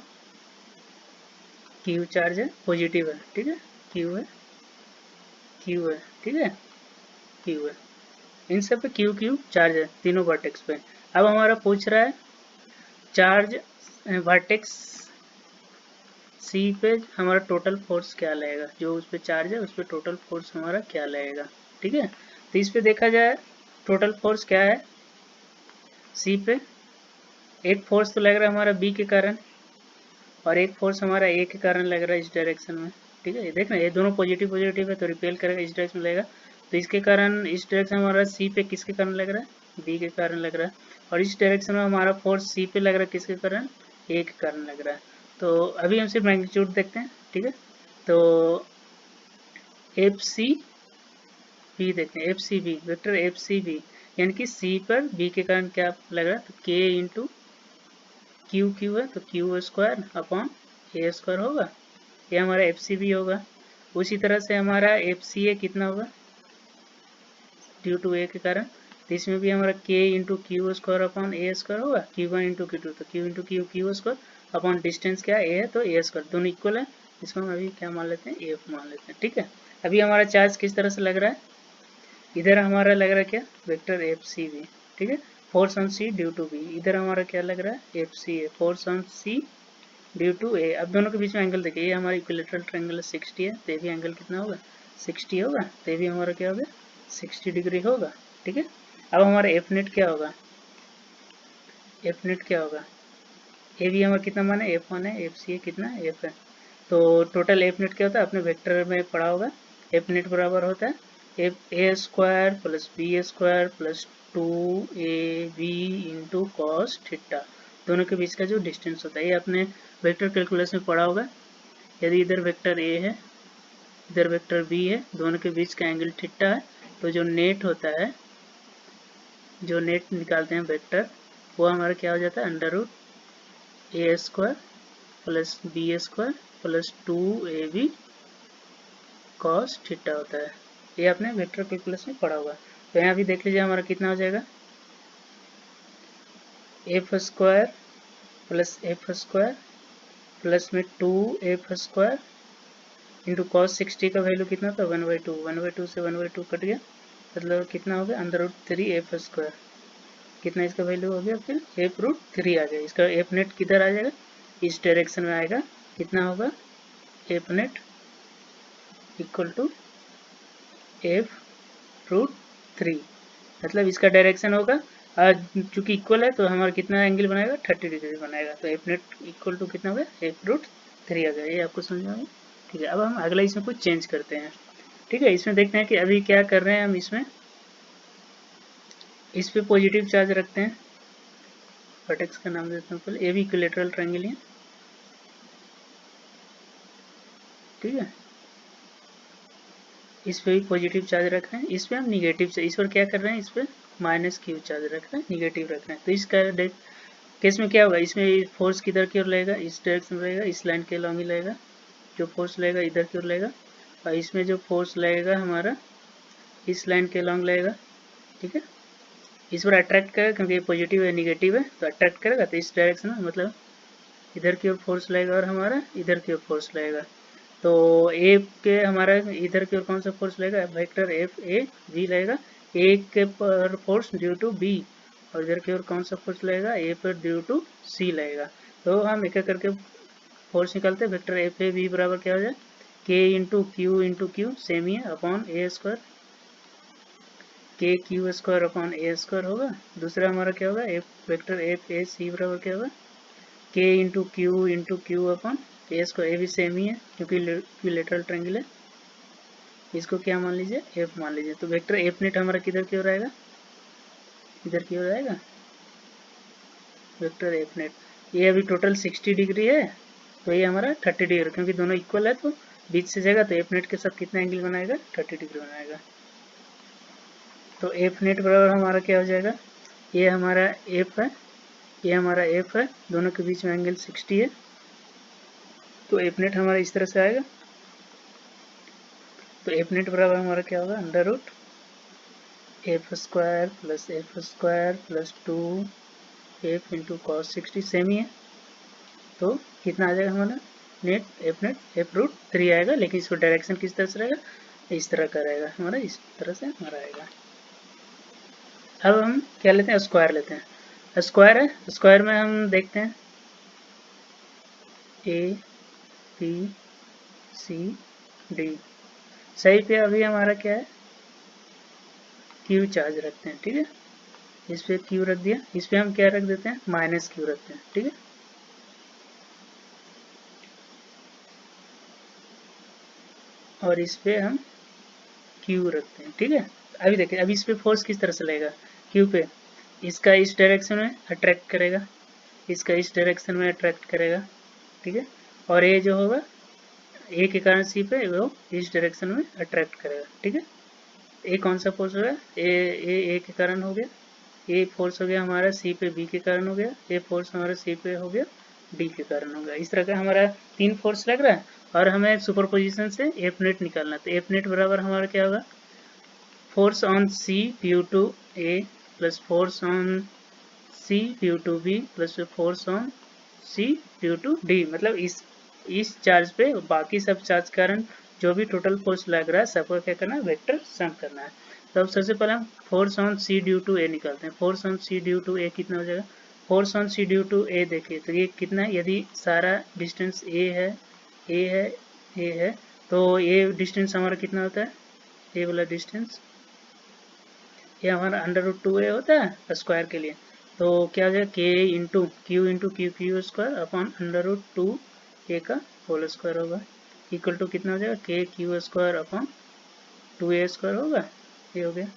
क्यू चार्ज है, पॉजिटिव है। ठीक है, क्यू है, क्यू है, ठीक है, क्यू है, इन सब पे क्यू क्यू चार्ज है तीनों वर्टेक्स पे। अब हमारा पूछ रहा है चार्ज वर्टेक्स सी पे हमारा टोटल फोर्स क्या लगेगा, जो उस पे चार्ज है उस पे टोटल फोर्स हमारा क्या लगेगा। ठीक है, तो इस पे देखा जाए टोटल फोर्स क्या है सी पे, एक फोर्स तो लग रहा है हमारा बी के कारण और एक फोर्स हमारा ए के कारण लग रहा है इस डायरेक्शन में। ठीक है, ये देखना ये दोनों पॉजिटिव पॉजिटिव है तो रिपेल करेगा, इस डायरेक्शन में लगेगा, तो इसके कारण इस डायरेक्शन में हमारा सी पे किसके कारण लग रहा है, बी के कारण लग रहा है, और इस डायरेक्शन में हमारा फोर्स सी पे लग रहा है किसके कारण, ए के कारण लग रहा है। तो अभी हम सिर्फ मैग्नीट्यूड देखते हैं। ठीक है, तो एफ सी बी देखते हैं, F C B vector F C B यानी कि सी पर बी के कारण क्या लग रहा है, तो के इंटू क्यू क्यू है तो क्यू स्क्वायर अपॉन ए स्क्वायर होगा, ये हमारा एफ सी बी होगा। उसी तरह से हमारा एफ सी ए कितना होगा, ड्यू टू ए के कारण, तो इसमें भी हमारा K into Q square upon ए स्क्वायर होगा, Q one into Q two तो Q into Q Q square upon distance क्या ए है तो ए स्क्वायर, दोनों इक्वल है, इसको हम अभी क्या मान लेते हैं एफ मान लेते हैं। ठीक है, अभी हमारा चार्ज किस तरह से लग रहा है, इधर हमारा लग रहा है क्या, वेक्टर एफ सी बी। ठीक है, force on C due to B, इधर हमारा क्या लग रहा है F C A, force on C due to A. अब दोनों के बीच में एंगल देखिए, ये हमारा इक्विलेटरल ट्रायंगल 60 है, तो ये भी एंगल कितना होगा 60 होगा, तो ये भी हमारा क्या होगा 60 डिग्री होगा। ठीक है, अब हमारा एफ नेट क्या होगा, एफ नेट क्या होगा, ए भी हमारा कितना माना एफ वन है, एफ सी ए कितना एफ है, तो टोटल एफ नेट क्या होता है अपने वेक्टर में पढ़ा होगा, एफ नेट बराबर होता है F A square plus B square plus 2ab into cos theta, दोनों के बीच का जो डिस्टेंस होता है, ये अपने वेक्टर कैलकुलस में पढ़ा होगा। यदि इधर वेक्टर ए है इधर वेक्टर बी है, दोनों के बीच का एंगल थीटा है, तो जो नेट होता है, जो नेट निकालते हैं वेक्टर, वो हमारा क्या हो जाता है under root A square plus B square plus 2ab cos theta होता है, ये आपने वेक्टर कैलकुलस में पढ़ा होगा। तो यहाँ भी देख लीजिए हमारा कितना हो जाएगा, एफ स्क्वायर प्लस में 2f स्क्वायर इंटू कॉस 60 का वैल्यू कितना था 1/2, 1/2 से 1/2 कट गया, मतलब कितना हो गया अंडर रूट 3f स्क्वायर, कितना इसका वैल्यू हो गया फिर एफ रूट 3 आ गया, इसका एफ नेट किधर आ जाएगा इस डायरेक्शन में आएगा, कितना होगा F net equal to F root 3, मतलब इसका डायरेक्शन होगा चूंकि इक्वल है तो हमारा कितना एंगल बनाएगा 30 डिग्री बनाएगा, तो एफ नेट इक्वल टू कितना होगा एफ रूट 3 आ गया, ये आपको समझ में आया। ठीक है, अब हम अगला इसमें कुछ चेंज करते हैं। ठीक है, इसमें देखते हैं कि अभी क्या कर रहे हैं हम, इसमें इस पे पॉजिटिव चार्ज रखते हैं, वर्टेक्स का नाम देते हैं पहले, ए भी इक्विलेटरल ट्रायंगल है। ठीक है, इस पे भी पॉजिटिव चार्ज रख रहे हैं, इस पे हम निगेटिव से, इस पर क्या कर रहे हैं, इस पे माइनस क्यू चार्ज रख रहे हैं, निगेटिव रख रहे हैं, तो इसका केस में क्या होगा, इसमें फोर्स किधर की ओर लगेगा इस डायरेक्शन में लगेगा, इस लाइन के अलॉन्ग ही लगेगा, जो फोर्स लगेगा इधर की ओर लगेगा, और इसमें जो फोर्स लगेगा हमारा इस लाइन के अलॉन्ग लगेगा। ठीक है, इस पर अट्रैक्ट करेगा क्योंकि ये पॉजिटिव है निगेटिव है तो अट्रैक्ट करेगा, तो इस डायरेक्शन में मतलब इधर की ओर फोर्स लगेगा और हमारा इधर की ओर फोर्स लगेगा, तो ए के हमारा इधर की ओर कौन सा फोर्स लगेगा वेक्टर एफ ए वी लगेगा, ए के पर फोर्स ड्यू टू बी, और इधर की ओर कौन सा फोर्स लगेगा ए पर ड्यू टू सी लगेगा। तो हम एक एक करके फोर्स निकालते हैं, वेक्टर एफ ए वी बराबर क्या हो जाए इंटू क्यू सेम ही है अपॉन ए स्क्वायर, के क्यू स्क्वायर अपॉन ए स्क्वायर होगा। दूसरा हमारा क्या होगा, एफ वेक्टर एफ ए सी बराबर क्या होगा, के इंटू क्यू अपॉन ए स्क्वायर, ए भी सेम ही है क्योंकि इक्विलेटरल ट्रायंगल है। इसको क्या मान लीजिए, एफ मान लीजिए। तो वेक्टर एफ नेट हमारा किधर की ओर आएगा, इधर की ओर आएगा वेक्टर एफ नेट। ये अभी टोटल 60 डिग्री है तो ये हमारा 30 डिग्री, क्योंकि दोनों इक्वल है तो बीच से जाएगा, तो एफ नेट के साथ कितना एंगल बनाएगा, 30 डिग्री बनाएगा। तो एफ नेट बराबर हमारा क्या हो जाएगा, ये हमारा एफ है, ये हमारा एफ है, दोनों के बीच में एंगल 60 है, तो एफ नेट हमारा इस तरह से आएगा। तो एफ नेट बराबर हमारा क्या होगा, under root F square plus 2 F into cos 60 same ही है। तो कितना आ जाएगा हमारा नेट एफ रूट 3 आएगा, लेकिन इसको डायरेक्शन किस तरह से रहेगा, इस तरह का रहेगा हमारा, इस तरह से हमारा आएगा। अब हम क्या लेते हैं, स्क्वायर लेते हैं। स्क्वायर है, स्क्वायर में हम देखते हैं ए बी सी डी, सही पे अभी हमारा क्या है, क्यू चार्ज रखते हैं, ठीक है। इस पे क्यू रख दिया, इस पे हम क्या रख देते हैं, माइनस क्यू रखते हैं, ठीक है। और इस पे हम क्यू रखते हैं, ठीक है। अभी देखिए, अभी इस पे फोर्स किस तरह से लगेगा, क्यू पे, इसका इस डायरेक्शन में अट्रैक्ट करेगा, इसका इस डायरेक्शन में अट्रैक्ट करेगा, ठीक है। और ये जो होगा ए के कारण सी पे वो इस डायरेक्शन में अट्रैक्ट करेगा, ठीक है। ए कौन सा फोर्स हो गया, ए के कारण हो गया, ए फोर्स हो गया हमारा सी पे बी के कारण हो गया, ए फोर्स हमारा सी पे हो गया डी के कारण हो गया। इस तरह का हमारा 3 फोर्स लग रहा है और हमें सुपरपोजिशन से एफ नेट निकालना है। तो एफ नेट बराबर हमारा क्या होगा, force on C due to A plus force on C due to B plus force on C due to D, मतलब इस चार्ज पे बाकी सब चार्ज के कारण जो भी टोटल फोर्स लग रहा है सबको क्या करना है, वेक्टर सम करना है। तो अब सबसे पहले हम force on C due to A निकालते हैं। Force on C due to A कितना हो जाएगा, force on C due to A देखिए तो ये कितना है, यदि सारा डिस्टेंस ए है, ए है, ए है, तो ये डिस्टेंस हमारा कितना होता है, ए वाला डिस्टेंस ये हमारा अंडर रूट 2a होता है स्क्वायर के लिए। तो क्या हो जाएगा, K into Q square upon under root 2a का होल स्क्वायर होगा, इक्वल टू कितना हो जाएगा, के Q square upon 2a square होगा, ये हो गया।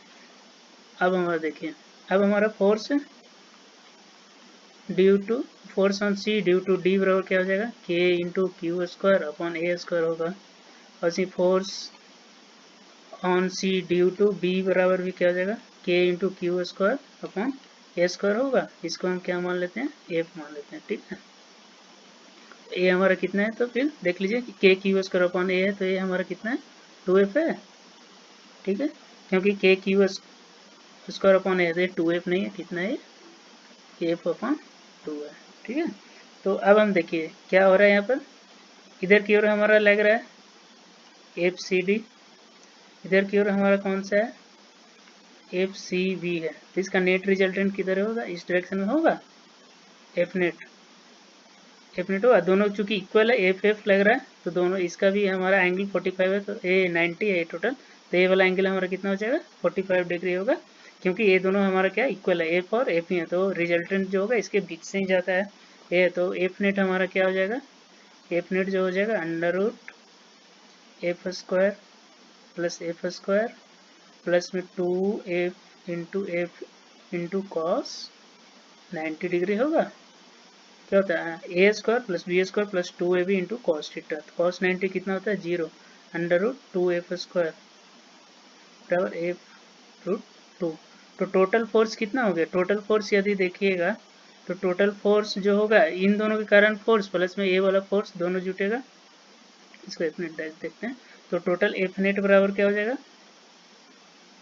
अब हमारा देखिए, अब हमारा force due to force on C due to D बराबर क्या हो जाएगा, K into Q square upon ए स्क्वायर होगा, और C force on C due to B बराबर भी क्या हो जाएगा, K into Q square upon ए स्क्वायर होगा। इसको हम क्या मान लेते हैं, एफ मान लेते हैं, ठीक है। ए हमारा कितना है, तो फिर देख लीजिए कि के क्यू स्क्वायर अपॉन ए है, तो ये हमारा कितना है, 2f है, ठीक है, क्योंकि के क्यू स्क्वायर अपॉन ए है, 2f नहीं है, कितना है, एफ अपॉन 2 है, ठीक है। तो अब हम देखिए क्या हो रहा है यहाँ पर, इधर की ओर हमारा लग रहा है एफ सी डी, इधर की ओर हमारा कौन सा है, एफ सी बी है, तो इसका नेट रिजल्टेंट किधर होगा, इस डायरेक्शन में होगा, एफ नेट होगा, दोनों चूंकि इक्वल है, एफ लग रहा है, तो दोनों इसका भी हमारा एंगल 45 है, तो ए 90 है टोटल, तो ये वाला एंगल हमारा कितना हो जाएगा, 45 डिग्री होगा, क्योंकि ये दोनों हमारा क्या इक्वल है, एफ और एफ ही है, तो रिजल्टेंट जो होगा इसके बीच से ही जाता है ये, तो एफ नेट हमारा क्या हो जाएगा, एफ नेट जो हो जाएगा under root F square plus में 2f इंटू कॉस 90 डिग्री होगा, क्या होता है, a square plus B square plus 2ab into cos theta, cos 90 कितना होता है, 0, अंडर रूट 2f स्क्वायर बराबर एफ रूट 2। तो टोटल फोर्स कितना हो गया, टोटल फोर्स यदि देखिएगा तो टोटल फोर्स जो होगा इन दोनों के कारण फोर्स प्लस में ए वाला फोर्स दोनों जुटेगा, इसको एफ नेट डैश देखते हैं। तो टोटल एफ नेट बराबर क्या हो जाएगा,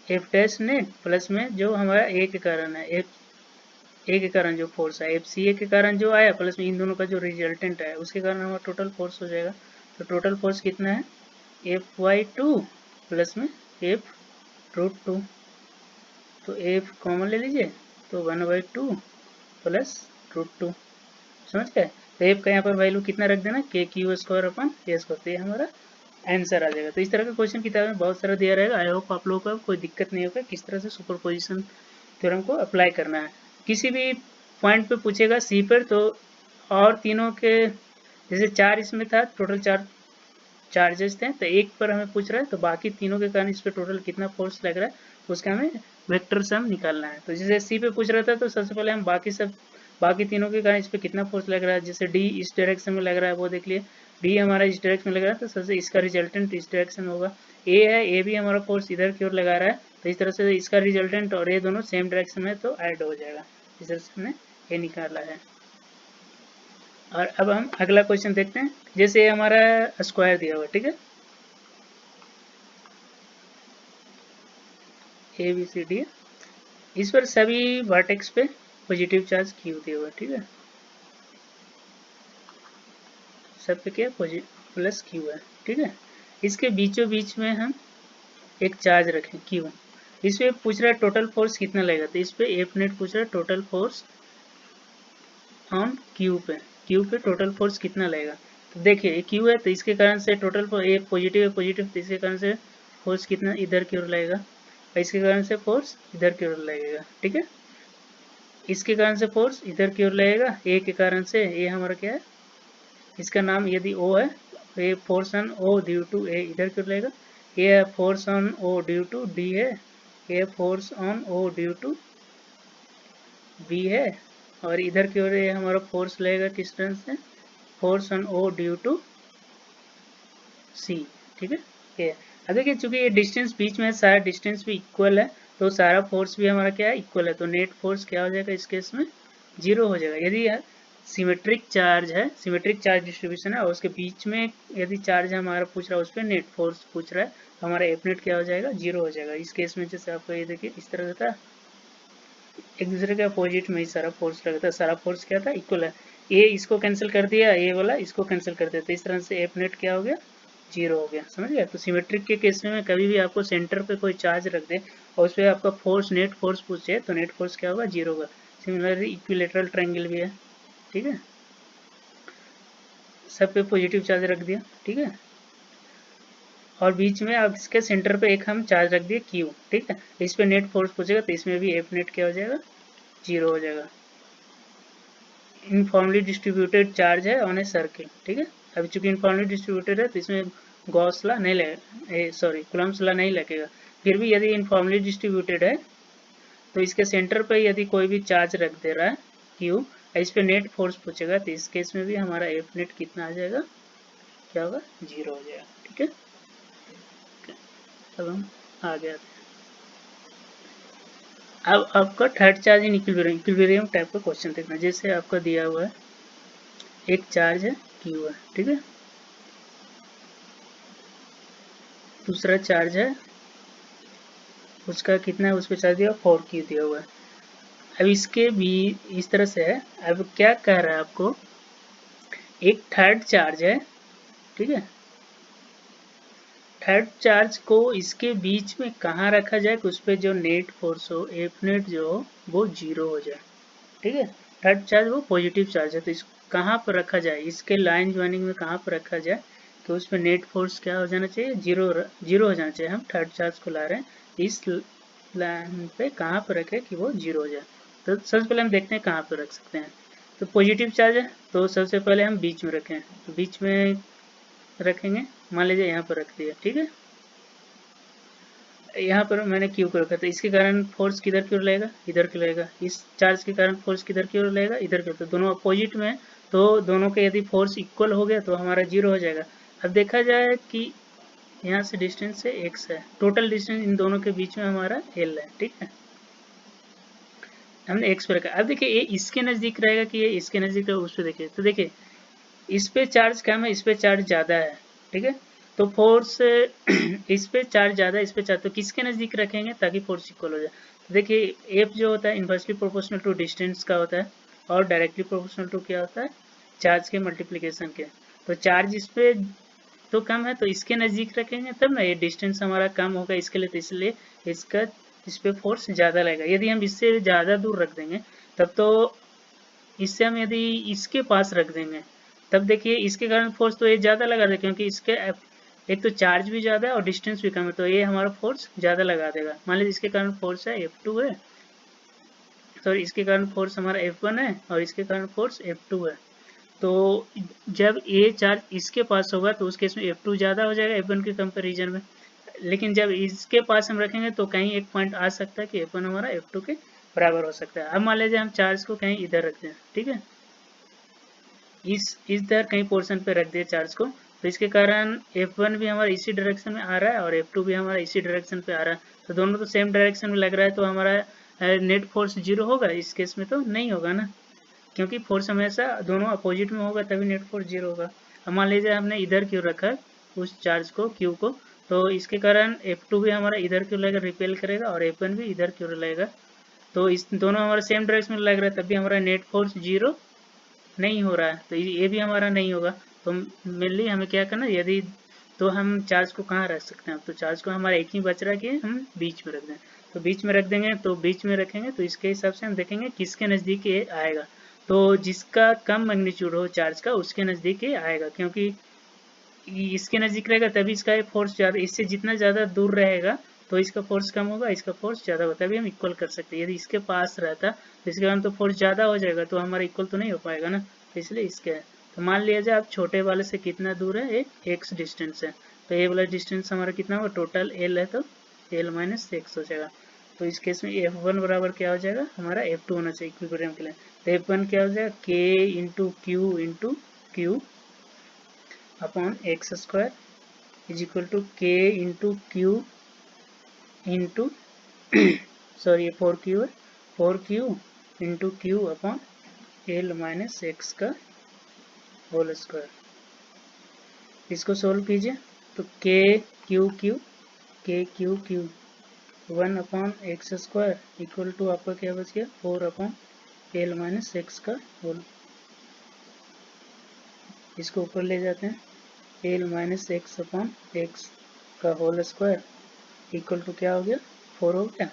एफ डैश नेट प्लस में जो हमारा ए के कारण है, ए के कारण जो फोर्स है, एफ सी ए के कारण जो आया प्लस में इन दोनों का जो रिजल्टेंट है उसके कारण हमारा टोटल फोर्स हो जाएगा। तो टोटल फोर्स कितना है, एफ वाई 2 प्लस में एफ रूट 2, तो एफ कॉमन ले लीजिए, तो 1/2 प्लस रूट 2, समझ गए। तो एफ का यहाँ पर वैल्यू कितना रख देना, के क्यू स्क्वायर अपन ए स्क्वायर, तो ये हमारा आंसर आ जाएगा। तो इस तरह का क्वेश्चन किताब में बहुत सारा दिया रहेगा। आई होप आप लोगों को कोई दिक्कत नहीं होगा किस तरह से सुपरपोजिशन थ्योरम को अप्लाई करना है। किसी भी पॉइंट पे पूछेगा सी पर, तो और तीनों के जैसे 4 इसमें था, टोटल 4 चार्जेस थे, तो एक पर हमें पूछ रहा है, तो बाकी तीनों के कारण इस पर टोटल कितना फोर्स लग रहा है उसका हमें वेक्टर सम निकालना है। तो जैसे सी पे पूछ रहा था, तो सबसे पहले हम बाकी तीनों के कारण इस पर कितना फोर्स लग रहा है, जैसे डी इस डायरेक्शन में लग रहा है वो देख लिए, डी हमारा इस डायरेक्शन में लग रहा है, तो सबसे इसका रिजल्टेंट इस डायरेक्शन होगा। ए है, ए भी हमारा फोर्स इधर की ओर लगा रहा है, तो इस तरह से इसका रिजल्टेंट और ये दोनों सेम डायरेक्शन में तो ऐड हो जाएगा। इस तरह से हमने ये निकाला है। और अब हम अगला क्वेश्चन देखते हैं। जैसे ये हमारा स्क्वायर दिया हुआ, ठीक है, ए बी सी डी, इस पर सभी वर्टेक्स पे पॉजिटिव चार्ज क्यू दिया हुआ, ठीक है, सब पे क्या प्लस क्यू है, ठीक है। इसके बीचों बीच में हम एक चार्ज रखें क्यू। इस पे पूछ रहा है टोटल फोर्स कितना लगेगा, तो इस पे एफ नेट पूछ रहा है टोटल फोर्स ऑन क्यू पे टोटल फोर्स कितना लगेगा। तो देखिए ये क्यू है, तो इसके कारण से टोटल ये पॉजिटिव है, पॉजिटिव, तो इसके कारण से फोर्स कितना इधर की ओर लगेगा, और इसके कारण से फोर्स इधर की ओर लगेगा, ठीक है। इसके कारण से फोर्स इधर की ओर लगेगा, ए के कारण से, ये हमारा क्या है, इसका नाम यदि ओ है, तो ये force on O due to A इधर की ओर लगेगा। ये force on O due to D है, ये force on O due to B है, और इधर की ओर ये हमारा फोर्स लगेगा किस तरह से, force on O due to C, ठीक है। ये अब देखिए चूंकि ये डिस्टेंस बीच में है, सारा डिस्टेंस भी इक्वल है, तो सारा फोर्स भी हमारा क्या है, इक्वल है, तो नेट फोर्स क्या हो जाएगा इस केस में, 0 हो जाएगा। यदि सिमेट्रिक चार्ज है, सिमेट्रिक चार्ज डिस्ट्रीब्यूशन है, और उसके बीच में यदि चार्ज हमारा पूछ रहा है, उस पर नेट फोर्स पूछ रहा है, तो हमारा एफ नेट क्या हो जाएगा, 0 हो जाएगा। इस केस में जैसे आपको ये देखिए इस तरह था, एक दूसरे के अपोजिट में ही सारा फोर्स लगा था, सारा फोर्स क्या था, इक्वल है। ये इसको कैंसिल कर दिया, ये वाला इसको कैंसिल कर दिया, तो इस तरह से एफ नेट क्या हो गया, 0 हो गया, समझ गया। तो सिमेट्रिक के केस में कभी भी आपको सेंटर पे कोई चार्ज रख दे और उस पर आपका फोर्स नेट फोर्स पूछे, तो नेट फोर्स क्या होगा, 0 होगा। सिमिलरली इक्विलेटरल ट्रायंगल भी है, ठीक है, सब पे पॉजिटिव चार्ज रख दिया, ठीक है, और बीच में अब इसके सेंटर पे एक हम चार्ज रख दिए क्यू, ठीक है। इस पे नेट फोर्स पूछेगा, तो इसमें भी एफ नेट क्या हो जाएगा, 0 हो जाएगा। इनफॉर्मली डिस्ट्रीब्यूटेड चार्ज है ऑन ए सर्किल, ठीक है। अभी चूंकि इनफॉर्मली डिस्ट्रीब्यूटेड है, तो इसमें गॉस ला नहीं लगे, सॉरी कूलम्ब्स ला नहीं लगेगा। फिर भी यदि इनफॉर्मली डिस्ट्रीब्यूटेड है, तो इसके सेंटर पर यदि कोई भी चार्ज रख दे रहा है क्यू, इस पे नेट फोर्स पूछेगा, तो इस केस में भी हमारा एफ नेट कितना आ जाएगा, क्या होगा, 0 हो जाएगा, ठीक है। अब हम आ गया, अब आपका third charge in equilibrium type का क्वेश्चन देखना। जैसे आपका दिया हुआ है एक चार्ज है क्यू है, ठीक है, दूसरा चार्ज है उसका कितना है, उस पर चार्ज दिया 4Q दिया हुआ है। अब इसके भी इस तरह से है, अब क्या कह रहा है आपको, एक थर्ड चार्ज है, ठीक है, थर्ड चार्ज को इसके बीच में कहाँ रखा जाए कि उस पर जो नेट फोर्स हो, एफ नेट जो हो वो 0 हो जाए, ठीक है। थर्ड चार्ज वो पॉजिटिव चार्ज है, तो इस कहाँ पर रखा जाए, इसके लाइन ज्वाइनिंग में कहाँ पर रखा जाए कि उस पर नेट फोर्स क्या हो जाना चाहिए, 0 हो जाना चाहिए। हम थर्ड चार्ज को ला रहे हैं, इस लाइन पे कहाँ पर रखें कि वो 0 हो जाए। तो सबसे पहले हम देखते हैं कहाँ पर रख सकते हैं। तो पॉजिटिव चार्ज है, तो सबसे पहले हम बीच में रखें, तो बीच में रखेंगे, मान लीजिए यहाँ पर रख दिया, ठीक है। यहाँ पर मैंने क्यू को रखा, तो इसके कारण फोर्स किधर की ओर लगेगा, इधर की लगेगा। इस चार्ज के कारण फोर्स किधर की ओर लगेगा, इधर की ओर। तो दोनों अपोजिट में, तो दोनों के यदि फोर्स इक्वल हो गया तो हमारा 0 हो जाएगा। अब देखा जाए कि यहाँ से डिस्टेंस है x है, टोटल डिस्टेंस इन दोनों के बीच में हमारा l है, ठीक है, हमने x पे रखा। अब देखिए ये इसके नज़दीक रहेगा कि ये इसके नज़दीक रहेगा, उस पर देखिए, तो देखिए इस पे चार्ज कम है, इस पे चार्ज ज़्यादा है, ठीक है, तो फोर्स इस पे चार्ज ज़्यादा है, इस पे चार्ज, तो किसके नज़दीक रखेंगे ताकि फोर्स इक्वल हो जाए। तो देखिए एफ जो होता है इन्वर्सली प्रोपोर्शनल टू डिस्टेंस का होता है, और डायरेक्टली प्रोपोर्शनल टू क्या होता है, चार्ज के मल्टीप्लिकेशन के। तो चार्ज इस पे तो कम है, तो इसके नज़दीक रखेंगे तब ना ये डिस्टेंस हमारा कम होगा इसके लिए, तो इसलिए इसका इस पे फोर्स ज़्यादा लगेगा। यदि हम इससे ज़्यादा दूर रख देंगे तब तो, इससे हम यदि इसके पास रख देंगे तब देखिए इसके कारण फोर्स तो ये ज़्यादा लगा था, क्योंकि इसके एक तो चार्ज भी ज़्यादा है और डिस्टेंस भी कम है, तो ये हमारा फोर्स ज़्यादा लगा देगा। मान लीजिए इसके कारण फोर्स है F2 है, सॉरी इसके कारण फोर्स हमारा F1 है और इसके कारण फोर्स F2 है। तो जब ये चार्ज इसके पास होगा तो उस केस में F2 ज़्यादा हो जाएगा F1 के कंपेरिजन में, लेकिन जब इसके पास हम रखेंगे तो कहीं एक पॉइंट आ सकता है कि F1 हमारा F2 के बराबर हो सकता है। अब मान लीजिए हम चार्ज को कहीं इधर रखते हैं, ठीक है, इस तरह कहीं पोर्शन पे रख दिए चार्ज को, तो इसके कारण F1 भी हमारा इसी डायरेक्शन में आ रहा है और F2 भी हमारा इसी डायरेक्शन पे आ रहा है, तो दोनों तो सेम डायरेक्शन में लग रहा है, तो हमारा नेट फोर्स जीरो होगा। इस केस में तो नहीं होगा ना, क्योंकि फोर्स हमेशा दोनों अपोजिट में होगा तभी नेट फोर्स जीरो होगा। अब मान लीजिए हमने इधर क्यों रखा है उस चार्ज को Q को, तो इसके कारण F2 भी हमारा इधर क्यों लगेगा, रिपेल करेगा, और F1 भी इधर क्यों लगेगा, तो इस दोनों हमारा सेम डायरेक्शन में लग रहा है, तभी हमारा नेट फोर्स जीरो नहीं हो रहा है, तो ये भी हमारा नहीं होगा। तो मेनली हमें क्या करना, यदि तो हम चार्ज को कहाँ रख सकते हैं, तो चार्ज को हमारा एक ही बच रहा है कि हम बीच में रख दें, तो बीच में रख देंगे, तो बीच में रखेंगे तो इसके हिसाब से हम देखेंगे किसके नज़दीक ये आएगा, तो जिसका कम मैग्नीट्यूड हो चार्ज का उसके नज़दीक ये आएगा, क्योंकि इसके नज़दीक रहेगा तभी इसका फोर्स ज़्यादा, इससे जितना ज़्यादा दूर रहेगा तो इसका फोर्स कम होगा, इसका फोर्स ज़्यादा होता है, तभी हम इक्वल कर सकते हैं। यदि इसके पास रहता तो इसके कारण तो फोर्स ज़्यादा हो जाएगा, तो हमारा इक्वल तो नहीं हो पाएगा ना, तो इसलिए इसके है। तो मान लिया जाए आप छोटे वाले से कितना दूर है, एक एक्स डिस्टेंस है, तो ये वाला डिस्टेंस हमारा कितना होगा, टोटल एल है तो एल माइनस एक्स हो जाएगा। तो इस केस में F1 बराबर क्या हो जाएगा, हमारा F2 होना चाहिए इक्विलिब्रियम के लिए, तो F1 क्या हो जाएगा, K into Q upon x square is equal to K into Q into sorry ये 4Q है, 4Q into Q upon L minus x का होल स्क्वायर। इसको सोल्व कीजिए तो K Q 1 upon x square equal to आपका क्या बच गया, 4 अपॉन एल माइनस एक्स का होल। इसको ऊपर ले जाते हैं, L minus x upon X का होल स्क्वायर इक्वल टू क्या हो गया, 4 हो गया,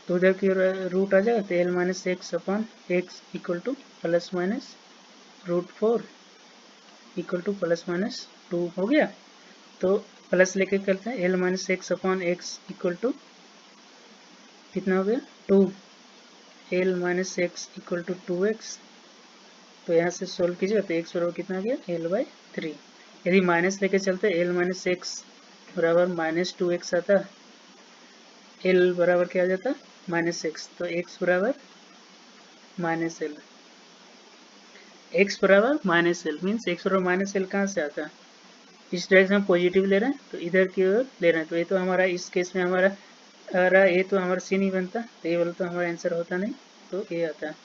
तो उधर की रूट आ जाएगा, तो L minus x upon x equal to plus minus root 4 equal to plus minus 2 हो गया। तो प्लस लेके करते हैं, L minus x upon x equal to कितना हो गया, 2, L minus x equal to 2x, तो यहाँ से सोल्व कीजिएगा तो x बराबर कितना आ गया, l/3। यदि माइनस लेके चलते एल माइनस एक्स बराबर माइनस 2x आता, l बराबर क्या आ जाता, माइनस एक्स, तो x बराबर माइनस एल, x बराबर माइनस एल मीन्स x बराबर माइनस एल कहाँ से आता है, इस डायरेक्शन में पॉजिटिव ले रहे हैं तो इधर की ओर ले रहे हैं, तो ये तो हमारा इस केस में हमारा ये तो हमारा सी नहीं बनता, तो ये वाला तो हमारा आंसर होता नहीं, तो ये आता है।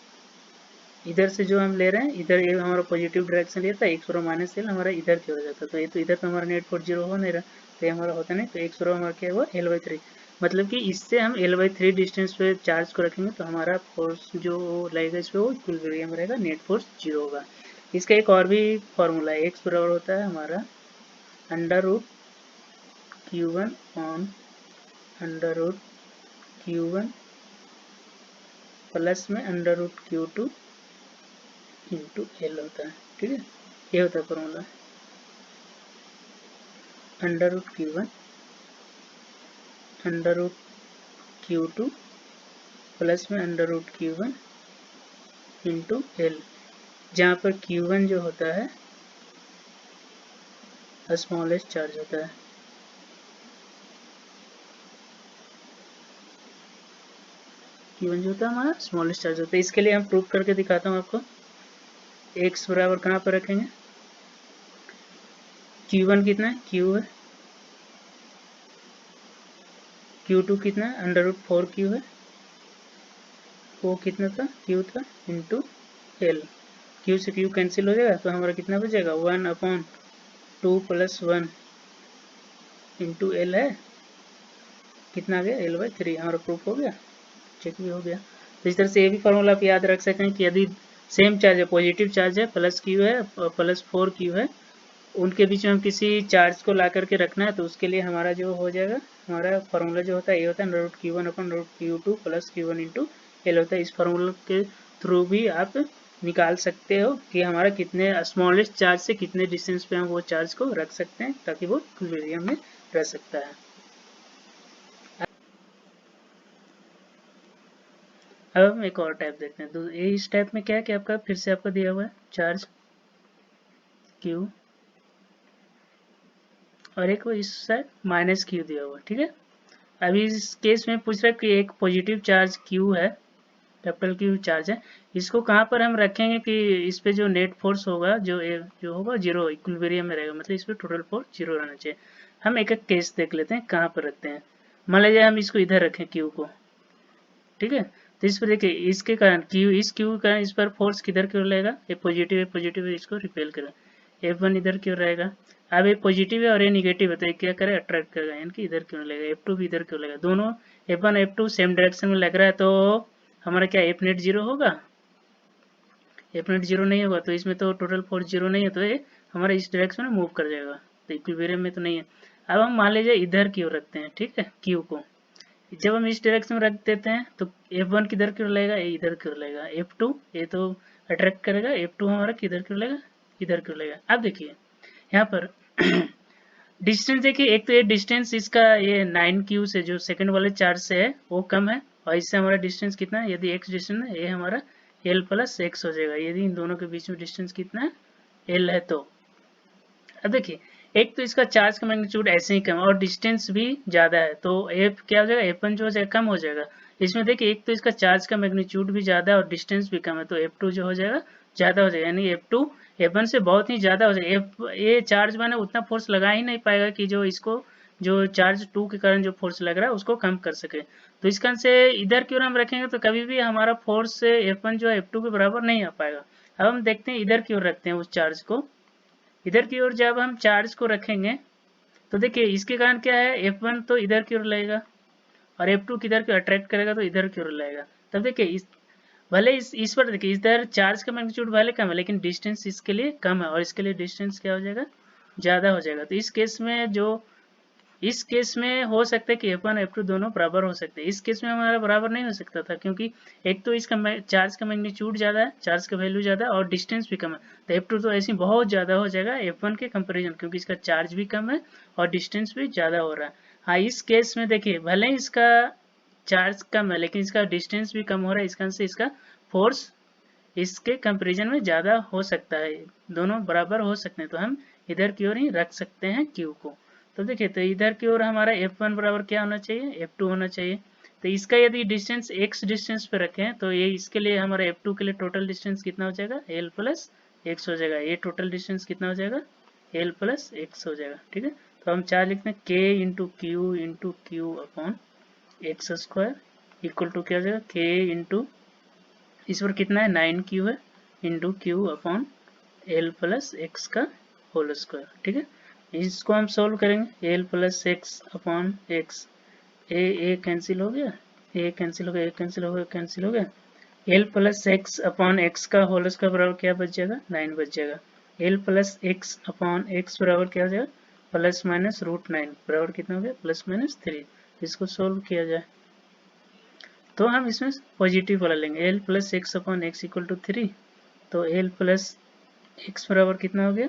इधर से जो हम ले रहे हैं, इधर ये हमारा पॉजिटिव डायरेक्शन लेता है, एक्स बराबर माइनस एल हमारा इधर की हो जाता है, तो ये तो इधर तो हमारा नेट फोर्स जीरो हो नहीं रहा, तो ये हमारा होता नहीं, तो एक्स बराबर हमारा क्या हुआ, l/3, मतलब कि इससे हम l/3 डिस्टेंस पे चार्ज को रखेंगे तो हमारा फोर्स जो लगेगा इस पर वो इक्विलिब्रियम रहेगा, नेट फोर्स जीरो होगा। इसका एक और भी फॉर्मूला है, एक्स बराबर होता है हमारा under root Q1 on under root Q1 plus में under root Q2 into L होता है, ठीक है, ये होता है formula, under root Q1 under root Q2 plus में under root Q1 into L, जहाँ पर Q1 जो होता है स्मॉलेस्ट चार्ज होता है, Q1 जो होता है हमारा स्मॉलेस्ट चार्ज होता है। इसके लिए हम प्रूफ करके दिखाता हूँ आपको, x बराबर कहाँ पर रखेंगे, Q1 कितना है, Q है, Q2 कितना है, अंडर रूट 4Q है, वो कितना था, Q था, इंटू एल, Q से Q कैंसिल हो जाएगा, तो हमारा कितना बचेगा, 1/2 प्लस 1 इंटू एल है, कितना आ गया, l/3, हमारा प्रूफ हो गया, चेक भी हो गया। तो इस तरह से ये भी फॉर्मूला आप याद रख सकते हैं कि यदि सेम चार्ज है, पॉजिटिव चार्ज है, प्लस Q है और प्लस 4Q है, उनके बीच में हम किसी चार्ज को ला करके रखना है, तो उसके लिए हमारा जो हो जाएगा, हमारा फार्मूला जो होता है ये होता है √Q1 अपन √Q2 plus Q1 into L होता है। इस फार्मूला के थ्रू भी आप निकाल सकते हो कि हमारा कितने स्मॉलेस्ट चार्ज से कितने डिस्टेंस पे हम वो चार्ज को रख सकते हैं ताकि वो इक्विलिब्रियम में रह सकता है। अब हम एक और टाइप देखते हैं। तो इस टाइप में क्या है कि आपका फिर से आपका दिया हुआ है चार्ज Q और एक इस साइड माइनस Q दिया हुआ है, ठीक है। अभी इस केस में पूछ रहा है कि एक पॉजिटिव चार्ज Q है, कैपिटल Q चार्ज है, इसको कहाँ पर हम रखेंगे कि इस पे जो नेट फोर्स होगा जो होगा जीरो इक्विलिब्रियम में रहेगा, मतलब इस पे टोटल फोर्स जीरो रहना चाहिए। हम एक एक केस देख लेते हैं कहाँ पर रखते हैं। मान लीजिए हम इसको इधर रखें Q को, ठीक है। तो इस पर देखिए इसके कारण इस Q के कारण इस पर फोर्स किधर की ओर रहेगा, ये पॉजिटिव है, इसको रिपेल करेगा। F1 इधर की ओर रहेगा। अब ये पॉजिटिव है और ये निगेटिव है तो ये क्या करेगा, अट्रैक्ट करेगा, यानी कि इधर क्यों लगेगा। F2 भी इधर क्यों लगेगा, दोनों F1 F2 सेम डायरेक्शन में लग रहा है तो हमारा क्या F नेट जीरो होगा, F नेट जीरो नहीं होगा तो इसमें तो टोटल फोर्स जीरो नहीं है, तो ये हमारा इस डायरेक्शन में मूव कर जाएगा, तो इक्विलिब्रियम में तो नहीं है। अब हम मान लीजिए इधर की ओर रखते हैं, ठीक है, Q को। जब हम इस डायरेक्शन में रख देते हैं तो F1 किधर की ओर लगेगा, ये इधर की ओर लगेगा। F2 ये तो अट्रैक्ट करेगा, F2 हमारा किधर की ओर लगेगा, इधर की ओर लगेगा। अब देखिए यहाँ पर डिस्टेंस देखिए, एक तो ये डिस्टेंस इसका ये 9Q से जो सेकंड वाले चार्ज से है वो कम है, और इससे हमारा डिस्टेंस कितना है, यदि x डिस्टेंस है ये हमारा L प्लस x हो जाएगा, यदि इन दोनों के बीच में डिस्टेंस कितना है, L है तो। अब देखिए एक तो इसका चार्ज का मैग्नीट्यूड ऐसे ही कम है और डिस्टेंस भी ज़्यादा है, तो F क्या हो जाएगा, F1 जो हो जाएगा कम हो जाएगा। इसमें देखिए एक तो इसका चार्ज का मैग्नीट्यूड भी ज़्यादा है और डिस्टेंस भी कम है, तो F2 जो हो जाएगा ज़्यादा हो जाएगा, यानी F2 F1 से बहुत ही ज़्यादा हो जाएगा। ये चार्ज मैंने उतना फोर्स लगा ही नहीं पाएगा कि जो इसको जो चार्ज 2 के कारण जो फोर्स लग रहा है उसको कम कर सके। तो इस कारण से इधर की ओर हम रखेंगे तो कभी भी हमारा फोर्स F1 जो है F2 के बराबर नहीं आ पाएगा। अब हम देखते हैं इधर की ओर रखते हैं उस चार्ज को। इधर की ओर जब हम चार्ज को रखेंगे तो देखिए इसके कारण क्या है, F1 तो इधर की ओर लगेगा और F2 किधर की अट्रैक्ट करेगा तो इधर की ओर लगेगा। तब देखिए भले इस पर देखिए इधर चार्ज का मैग्नीट्यूड भले कम है लेकिन डिस्टेंस इसके लिए कम है और इसके लिए डिस्टेंस क्या हो जाएगा, ज़्यादा हो जाएगा। तो इस केस में हो सकता है कि F1 F2 दोनों बराबर हो सकते हैं। इस केस में हमारा बराबर नहीं हो सकता था क्योंकि एक तो इसका चार्ज का मैग्नीट्यूड ज़्यादा है, चार्ज का वैल्यू ज़्यादा है और डिस्टेंस भी कम है, तो F2 तो ऐसे बहुत ज़्यादा हो जाएगा F1 के कंपेरिजन, क्योंकि इसका चार्ज भी कम है और डिस्टेंस भी ज़्यादा हो रहा है। हाँ इस केस में देखिए भले ही इसका चार्ज कम है लेकिन इसका डिस्टेंस भी कम हो रहा है, इसका से इसका फोर्स इसके कंपेरिजन में ज़्यादा हो सकता है, दोनों बराबर हो सकते हैं, तो हम इधर की ओर ही रख सकते हैं Q को। तो देखिए तो इधर की ओर हमारा F1 बराबर क्या होना चाहिए, F2 होना चाहिए। तो इसका यदि डिस्टेंस x डिस्टेंस पे रखें तो ये इसके लिए हमारा F2 के लिए टोटल डिस्टेंस कितना हो जाएगा, L प्लस x हो जाएगा। ये टोटल डिस्टेंस कितना हो जाएगा, L प्लस x हो जाएगा, ठीक है। तो हम चार लिखते हैं K into Q upon x square equal to क्या हो जाएगा, K इंटू इस पर कितना है 9Q है into Q upon L plus x का होल स्क्वायर, ठीक है। इसको हम सोल्व करेंगे, L plus x upon x, a cancel हो गया, ए कैंसिल हो गया, ए कैंसिल हो गया, कैंसिल हो गया। L plus x upon X का होल स्क्वायर बराबर क्या बच जाएगा, 9 बच जाएगा। L plus x upon x बराबर क्या हो जाएगा, प्लस माइनस रूट 9 बराबर कितना हो गया, प्लस माइनस 3। इसको सोल्व किया जाए तो हम इसमें पॉजिटिव वाला लेंगे, L plus x upon x equal to 3, तो L प्लस एक्स बराबर कितना हो गया,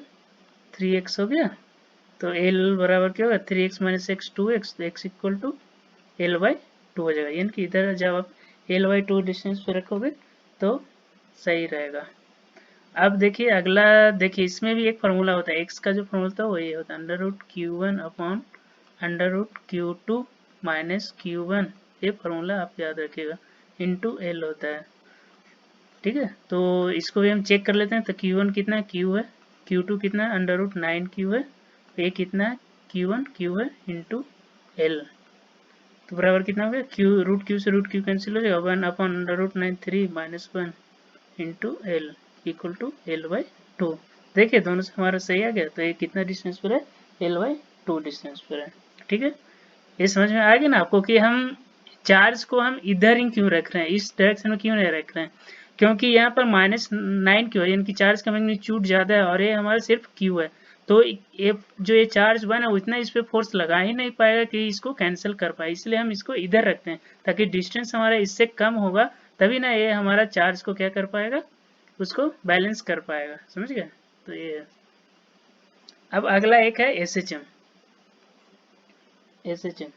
3x हो गया। तो L बराबर क्या होगा, 3x माइनस एक्स 2x, तो x equal to L by 2 हो जाएगा, यानी कि इधर जब आप L बाई 2 डिस्टेंस पे रखोगे तो सही रहेगा। अब देखिए अगला, देखिए इसमें भी एक फार्मूला होता है, x का जो फार्मूला होता है वो ये होता है under root Q1 upon under root Q2 minus Q1, ये फार्मूला आप याद रखिएगा, इंटू L होता है, ठीक है। तो इसको भी हम चेक कर लेते हैं। तो Q1 कितना है, Q है, Q2 कितना है अंडर रूट 9Q है, ये कितना है Q1 Q है इंटू L, तो बराबर कितना हो गया, Q से रूट Q कैंसिल हो जाएगा, 1 upon under root 9 3 minus 1 into L equal to L by 2। देखिए दोनों से हमारा सही आ गया, तो ये कितना डिस्टेंस पर है, L बाई 2 डिस्टेंस पर है, ठीक है। ये समझ में आ गया ना आपको कि हम चार्ज को हम इधर ही क्यों रख रहे हैं, इस डायरेक्शन में क्यों नहीं रख रहे हैं, क्योंकि यहाँ पर -9 क्यों है, यानी कि चार्ज का मैग्नीट्यूड ज़्यादा है और ये हमारा सिर्फ Q है, तो ये जो ये चार्ज बना उतना इस पर फोर्स लगा ही नहीं पाएगा कि इसको कैंसिल कर पाए, इसलिए हम इसको इधर रखते हैं ताकि डिस्टेंस हमारा इससे कम होगा तभी ना ये हमारा चार्ज को क्या कर पाएगा, उसको बैलेंस कर पाएगा, समझ गए। तो ये है। अब अगला एक है SHM। SHM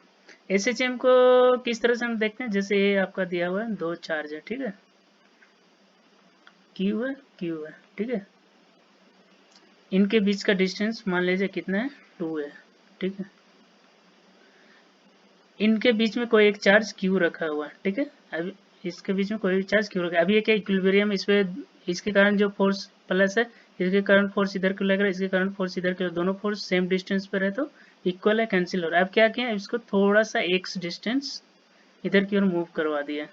SHM को किस तरह से हम देखते हैं, जैसे ये आपका दिया हुआ है 2 चार्ज है, ठीक है, Q है Q है, ठीक है, इनके बीच का डिस्टेंस मान लीजिए कितना है 2 है, ठीक है, इनके बीच में कोई एक चार्ज Q रखा हुआ है, ठीक है, अब इसके बीच में कोई भी चार्ज Q रखा है। अभी ये क्या इक्विलिब्रियम, इस पे इसके कारण जो फोर्स प्लस है, इसके कारण फोर्स इधर क्यों लग रहा है, इसके कारण फोर्स इधर क्यों, दोनों फोर्स सेम डिस्टेंस पर है तो इक्वल है, कैंसिल हो रहा है। अब क्या किया, इसको थोड़ा सा x डिस्टेंस इधर की ओर मूव करवा दिया,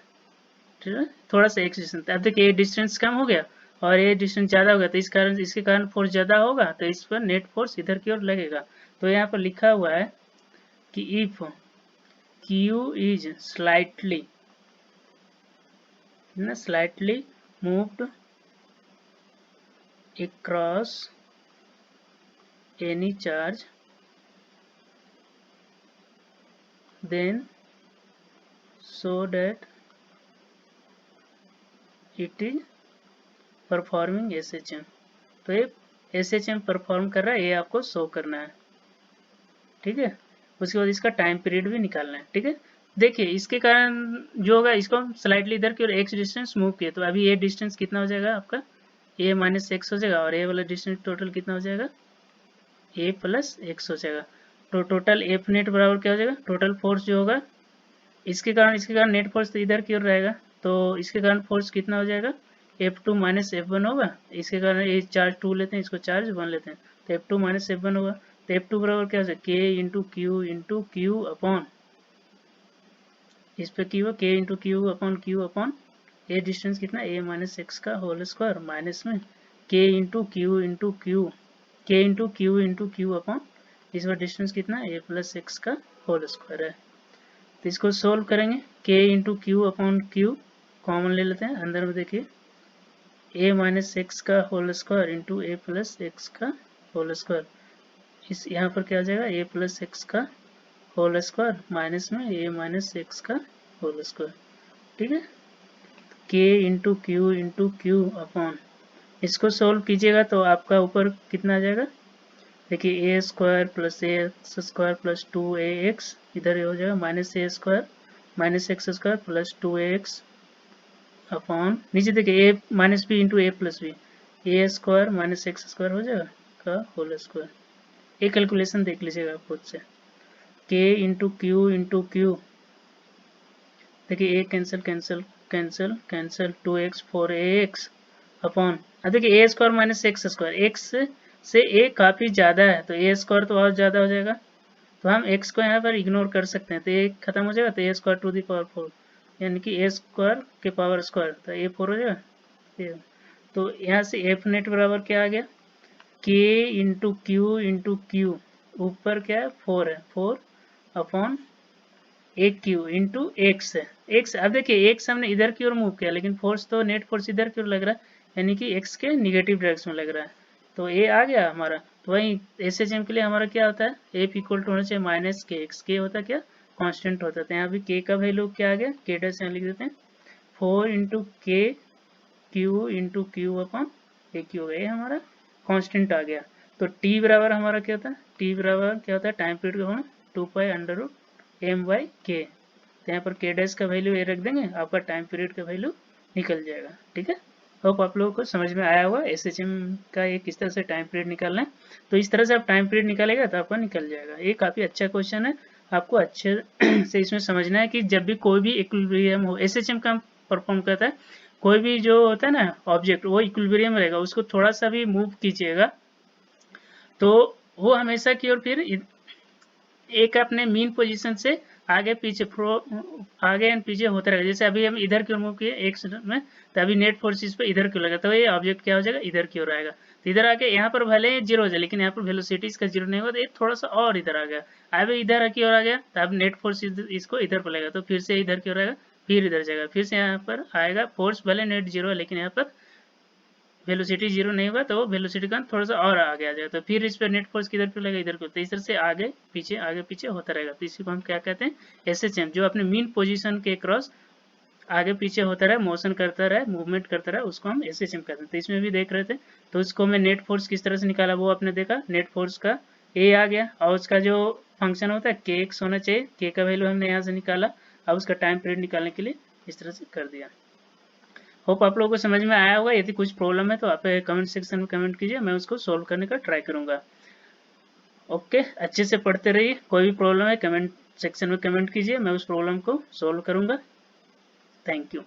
ठीक है, थोड़ा सा x डिस्टेंस। अब देखिए ये डिस्टेंस कम हो गया और ये डिस्टेंस ज़्यादा हो गया, तो इस कारण इसके कारण फोर्स ज़्यादा होगा, तो इस पर नेट फोर्स इधर की ओर लगेगा। तो यहाँ पर लिखा हुआ है कि if Q is slightly moved across any charge, then so that it is performing SHM। तो ये SHM परफॉर्म कर रहा है, ये आपको शो करना है, ठीक है। उसके बाद इसका टाइम पीरियड भी निकालना है, ठीक है। देखिए इसके कारण जो होगा, इसको हम स्लाइटली इधर की ओर x डिस्टेंस मूव किए, तो अभी ये डिस्टेंस कितना हो जाएगा आपका, a माइनस एक्स हो जाएगा, और ये वाला डिस्टेंस टोटल कितना हो जाएगा, a प्लस एक्स हो जाएगा। तो टोटल एफ नेट बराबर क्या हो जाएगा, टोटल फोर्स जो होगा इसके कारण नेट फोर्स तो इधर की ओर रहेगा, तो इसके कारण फोर्स कितना हो जाएगा, F2 माइनस F1 होगा। इसके कारण ये चार्ज 2 लेते हैं, इसको चार्ज 1 लेते हैं, तो F2 माइनस F1 होगा। तो F2 बराबर क्या हो जाएगा, K इंटू क्यू अपॉन, इस पे Q K into Q upon ये डिस्टेंस कितना, a माइनस एक्स का होल स्क्वायर माइनस में K इंटू क्यू अपॉन इस बार डिस्टेंस कितना, a प्लस एक्स का होल स्क्वायर है। तो इसको सोल्व करेंगे, K into Q upon Q common ले लेते हैं, अंदर में देखिए a माइनस एक्स का whole square into a plus x का होल स्क्वायर, इस यहाँ पर क्या आ जाएगा, a प्लस एक्स का होल स्क्वायर माइनस में a माइनस एक्स का होल स्क्वायर, ठीक है। K इंटू क्यू अपॉन, इसको सोल्व कीजिएगा तो आपका ऊपर कितना आ जाएगा, देखिए a square plus x square plus 2ax, इधर हो जाएगा minus a square minus x square plus 2ax upon, नीचे देखिए a minus b into a plus b, a square minus x square हो जाएगा का होल स्क्वायर। ये कैलकुलेशन देख लीजिएगा आप खुद से। K इंटू क्यू, देखिए a cancel 2x 4ax upon, अब देखिए a square minus x square, x से a काफ़ी ज़्यादा है तो a स्क्वायर तो और ज़्यादा हो जाएगा, तो हम x को यहाँ पर इग्नोर कर सकते हैं, तो ये खत्म हो जाएगा, तो a square to the power 4 यानी कि a स्क्वायर के पावर स्क्वायर, तो ये 4 हो जाएगा। तो यहाँ से f नेट बराबर क्या आ गया, K इंटू क्यू ऊपर क्या है 4 है, 4 अपॉन एक क्यू इंटू एक्स है, एक्स। अब देखिए एक्स हमने इधर की ओर मूव किया, लेकिन फोर्स तो नेट फोर्स इधर की ओर लग रहा है, यानी कि एक्स के निगेटिव डायरेक्शन में लग रहा है, तो ये आ गया हमारा। तो वही SHM के लिए हमारा क्या होता है, एफ इक्वल टू होना चाहिए माइनस के एक्स, के होता है क्या, कांस्टेंट होता है। तो यहाँ भी के का वैल्यू क्या आ गया, के डैश यहाँ लिख देते हैं 4 इंटू के इंटू क्यू अपॉन ए क्यू हो गया, ये हमारा कांस्टेंट आ गया। तो टी बराबर हमारा क्या होता है, टी बराबर क्या होता है, टाइम पीरियड का होना 2 pi under root M by K, तो यहाँ पर के डैश का वैल्यू ये रख देंगे, आपका टाइम पीरियड का वैल्यू निकल जाएगा, ठीक है। होप आप लोगों को समझ में आया होगा SHM का ये किस तरह से टाइम पीरियड निकालना है। तो इस तरह से आप टाइम पीरियड निकालेगा तो आपका निकल जाएगा। ये काफ़ी अच्छा क्वेश्चन है, आपको अच्छे से इसमें समझना है कि जब भी कोई भी इक्विलिब्रियम हो, SHM का परफॉर्म करता है, कोई भी जो होता है ना ऑब्जेक्ट, वो इक्विलिब्रियम रहेगा, उसको थोड़ा सा भी मूव कीजिएगा तो वो हमेशा की ओर फिर एक अपने मीन पोजीशन से आगे पीछे आगे एंड पीछे होता रहेगा। जैसे अभी हम इधर की ओर मूव किए एक सेकंड में, तो अभी नेट फोर्सेस पे इधर की ओर लगा, तो ये ऑब्जेक्ट क्या हो जाएगा, इधर की ओर आएगा। तो इधर आके यहाँ पर भले ही जीरो हो जाए, लेकिन यहाँ पर वेलोसिटी इसका जीरो नहीं होगा, तो ये थोड़ा सा और इधर आ गया, अभी इधर की ओर आ गया, तो अब नेट फोर्स इसको इधर पर लगेगा, तो फिर से इधर की ओर आएगा, फिर इधर जाएगा, फिर से यहाँ पर आएगा, फोर्स भले नेट जीरो है लेकिन यहाँ पर वेलोसिटी जीरो नहीं होगा, तो वेलोसिटी का थोड़ा सा और आगे आ जाएगा, तो फिर इस पर नेट फोर्स किधर पे लगेगा, इधर को, तो इस तरह से आगे पीछे होता रहेगा। तो इसी को हम क्या कहते हैं, SHM, जो अपने मीन पोजीशन के क्रॉस आगे पीछे होता रहे, मोशन करता रहे, मूवमेंट करता रहे, उसको हम एसएचएम कहते हैं। तो इसमें भी देख रहे थे, तो उसको मैं नेट फोर्स किस तरह से निकाला वो आपने देखा। नेट फोर्स का ए आ गया और उसका जो फंक्शन होता है के एक्स होना चाहिए, के का वैल्यू हमने यहाँ से निकाला। अब उसका टाइम पीरियड निकालने के लिए इस तरह से कर दिया। होप आप लोगों को समझ में आया होगा। यदि कुछ प्रॉब्लम है तो आप कमेंट सेक्शन में कमेंट कीजिए, मैं उसको सोल्व करने का ट्राई करूंगा। ओके, अच्छे से पढ़ते रहिए। कोई भी प्रॉब्लम है कमेंट सेक्शन में कमेंट कीजिए, मैं उस प्रॉब्लम को सोल्व करूंगा। Thank you.